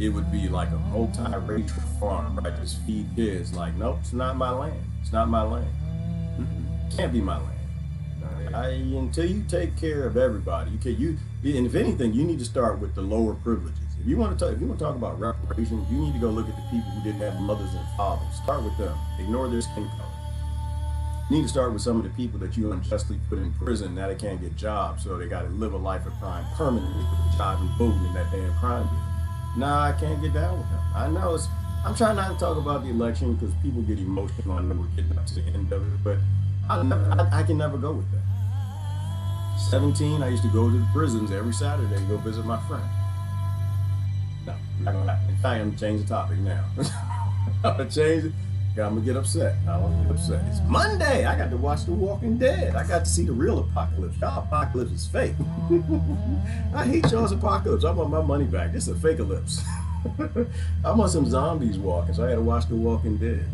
It would be like a multi-racial farm, right? Just feed kids. Like, nope, it's not my land. It's not my land. Can't be my land. Until you take care of everybody, and if anything, you need to start with the lower privileges. If you want to talk about reparations, you need to go look at the people who didn't have mothers and fathers. Start with them. Ignore their skin color. You need to start with some of the people that you unjustly put in prison. Now they can't get jobs, so they got to live a life of crime permanently for the job and voting in that damn crime bill. Nah, I can't get down with them. I know I'm trying not to talk about the election because people get emotional on them. We're getting up to the end of it, but I can never go with that. 17, I used to go to the prisons every Saturday to go visit my friend. No, not gonna happen. In fact, I'm gonna change the topic now. I'm gonna change it. I'm gonna get upset. I want to get upset. It's Monday. I got to watch The Walking Dead. I got to see the real apocalypse. Y'all apocalypse is fake. I hate y'all's apocalypse. I want my money back. This is a fake-alypse. I want some zombies walking, so I had to watch The Walking Dead.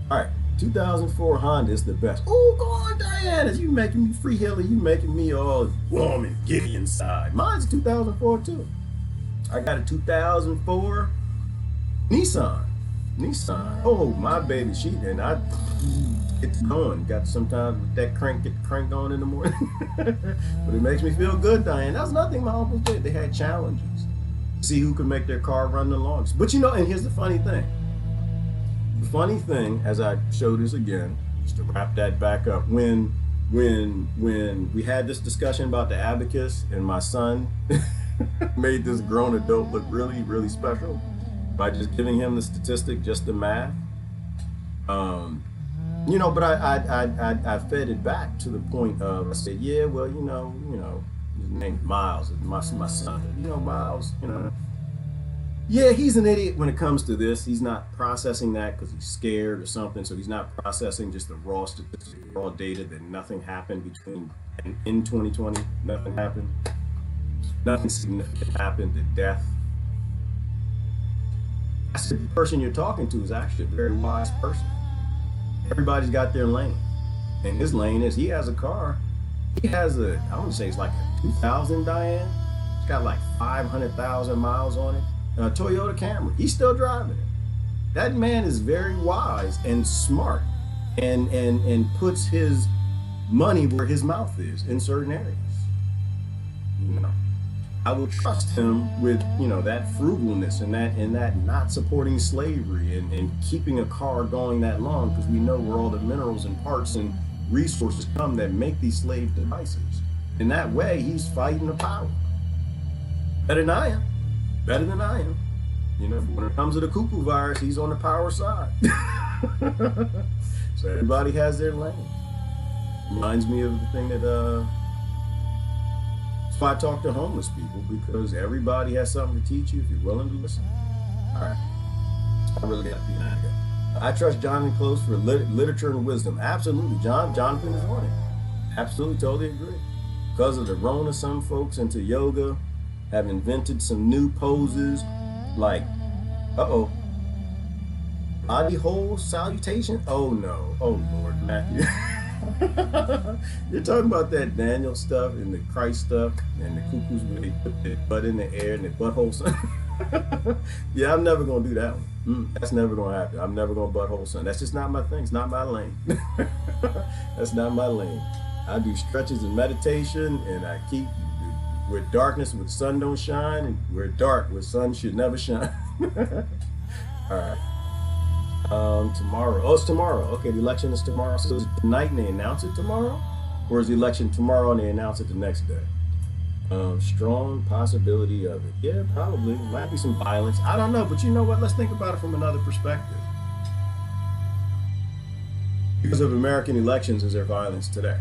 All right, 2004 Honda is the best. Oh, go on, Diana. You making me free Hilly. You making me all warm and giddy inside. Mine's 2004 too. I got a 2004 Nissan. Oh, my baby, it's going. Got sometimes with that get the crank on in the morning. But it makes me feel good, Diane. That's nothing my uncles did. They had challenges. See who could make their car run the longest. But and here's the funny thing. The funny thing, as I show this again, just to wrap that back up, when we had this discussion about the abacus and my son made this grown adult look really, really special by just giving him the statistic, just the math, but I fed it back to the point of, I said, yeah, well, his name's Miles, my son, Miles, yeah, he's an idiot when it comes to this. He's not processing that because he's scared or something, so he's not processing just the raw statistics, raw data that nothing happened in 2020, nothing happened, nothing significant happened to death. I said, the person you're talking to is actually a very wise person. Everybody's got their lane. And his lane is he has a car. He has I want to say it's like a 2000 Diane. It's got like 500,000 miles on it. A Toyota Camry. He's still driving it. That man is very wise and smart and puts his money where his mouth is in certain areas. I will trust him with, that frugalness and that not supporting slavery and keeping a car going that long, because we know where all the minerals and parts and resources come that make these slave devices. In that way, he's fighting the power. Better than I am. When it comes to the cuckoo virus, he's on the power side. So everybody has their lane. Reminds me of the thing that So I talk to homeless people because everybody has something to teach you if you're willing to listen. All right. I really got to be behind that. I trust Jonathan Close for literature and wisdom. Absolutely. Jonathan is on it. Absolutely, totally agree. Because of the Rona, some folks into yoga have invented some new poses like, body hole salutation. Oh no. Oh Lord, Matthew. You're talking about that Daniel stuff and the Christ stuff and the cuckoos where they put their butt in the air and their butthole sun. Yeah, I'm never gonna do that one. That's never gonna happen. I'm never gonna butthole sun. That's just not my thing. It's not my lane. That's not my lane. I do stretches and meditation, and I keep where darkness where the sun don't shine, and where dark where sun should never shine. All right. Tomorrow. Oh, it's tomorrow. Okay, the election is tomorrow. So is it tonight and they announce it tomorrow? Or is the election tomorrow and they announce it the next day? Strong possibility of it. Yeah, probably. Might be some violence. I don't know, but you know what? Let's think about it from another perspective. Because of American elections, is there violence today?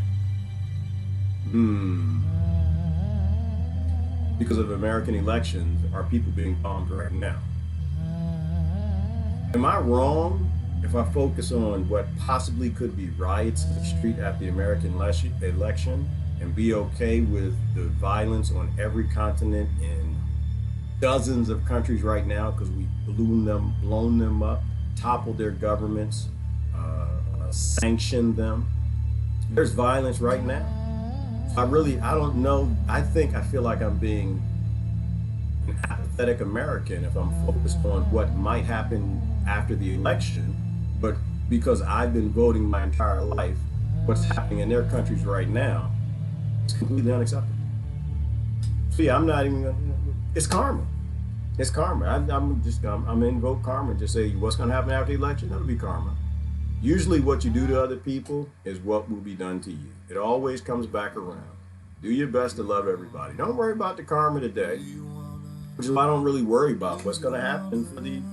Because of American elections, are people being bombed right now? Am I wrong if I focus on what possibly could be riots in the street after the American election and be okay with the violence on every continent in dozens of countries right now because we blown them up, toppled their governments, sanctioned them? There's violence right now. I don't know. I feel like I'm being an apathetic American if I'm focused on what might happen after the election, but because I've been voting my entire life, what's happening in their countries right now is completely unacceptable. So yeah, I'm not even. It's karma. It's karma. I'm invoke karma and just say what's going to happen after the election. That'll be karma. Usually, what you do to other people is what will be done to you. It always comes back around. Do your best to love everybody. Don't worry about the karma today. Which is why I don't really worry about what's going to happen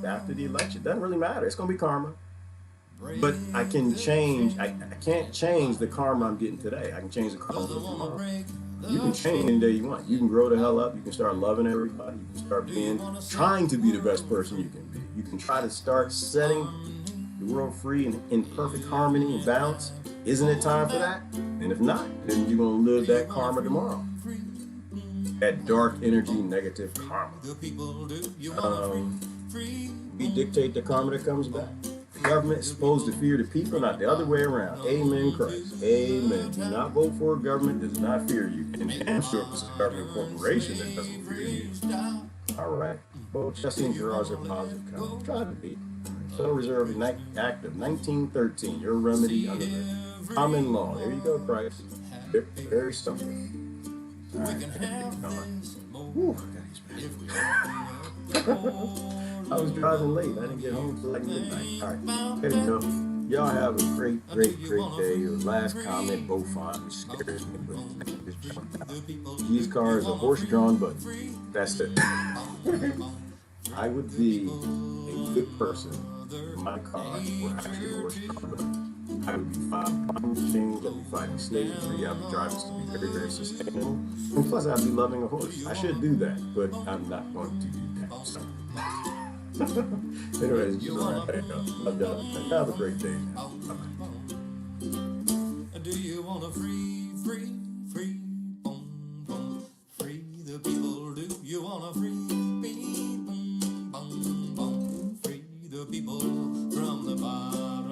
after the election. It doesn't really matter. It's going to be karma. But I can change. I can't change the karma I'm getting today. I can change the karma tomorrow. You can change any day you want. You can grow the hell up. You can start loving everybody. You can start trying to be the best person you can be. You can try to start setting the world free and in perfect harmony and balance. Isn't it time for that? And if not, then you're going to live that karma tomorrow. That dark energy, negative karma. We dictate the karma that comes back. The government is supposed to fear the people, not the other way around. Amen, Christ. Amen. Do not vote for a government that does not fear you. And I'm sure it's a government corporation that doesn't fear you. All right. Both Jesse and Gerard's are positive comments. Try to be. Federal Reserve Act of 1913. Your remedy under the common law. There you go, Christ. Very simple. All right. Whew, I was driving late. I didn't get home till like midnight. All right, there you go. Y'all have a great day. Your last comment, Beaufont, which scares me, but these cars are horse-drawn buggy. That's it. I would be a good person if my cars were actually horse-drawn buggy. I would be fighting climate change, I'd be fighting slavery, I'd be driving to be very, very sustainable. And plus, I'd be loving a horse. I should do that, but I'm not going to do that. So. Anyways, all right, I'm done. Have a great day now. Bye-bye. Do you want to free the people? Do you want to free the people from the bottom?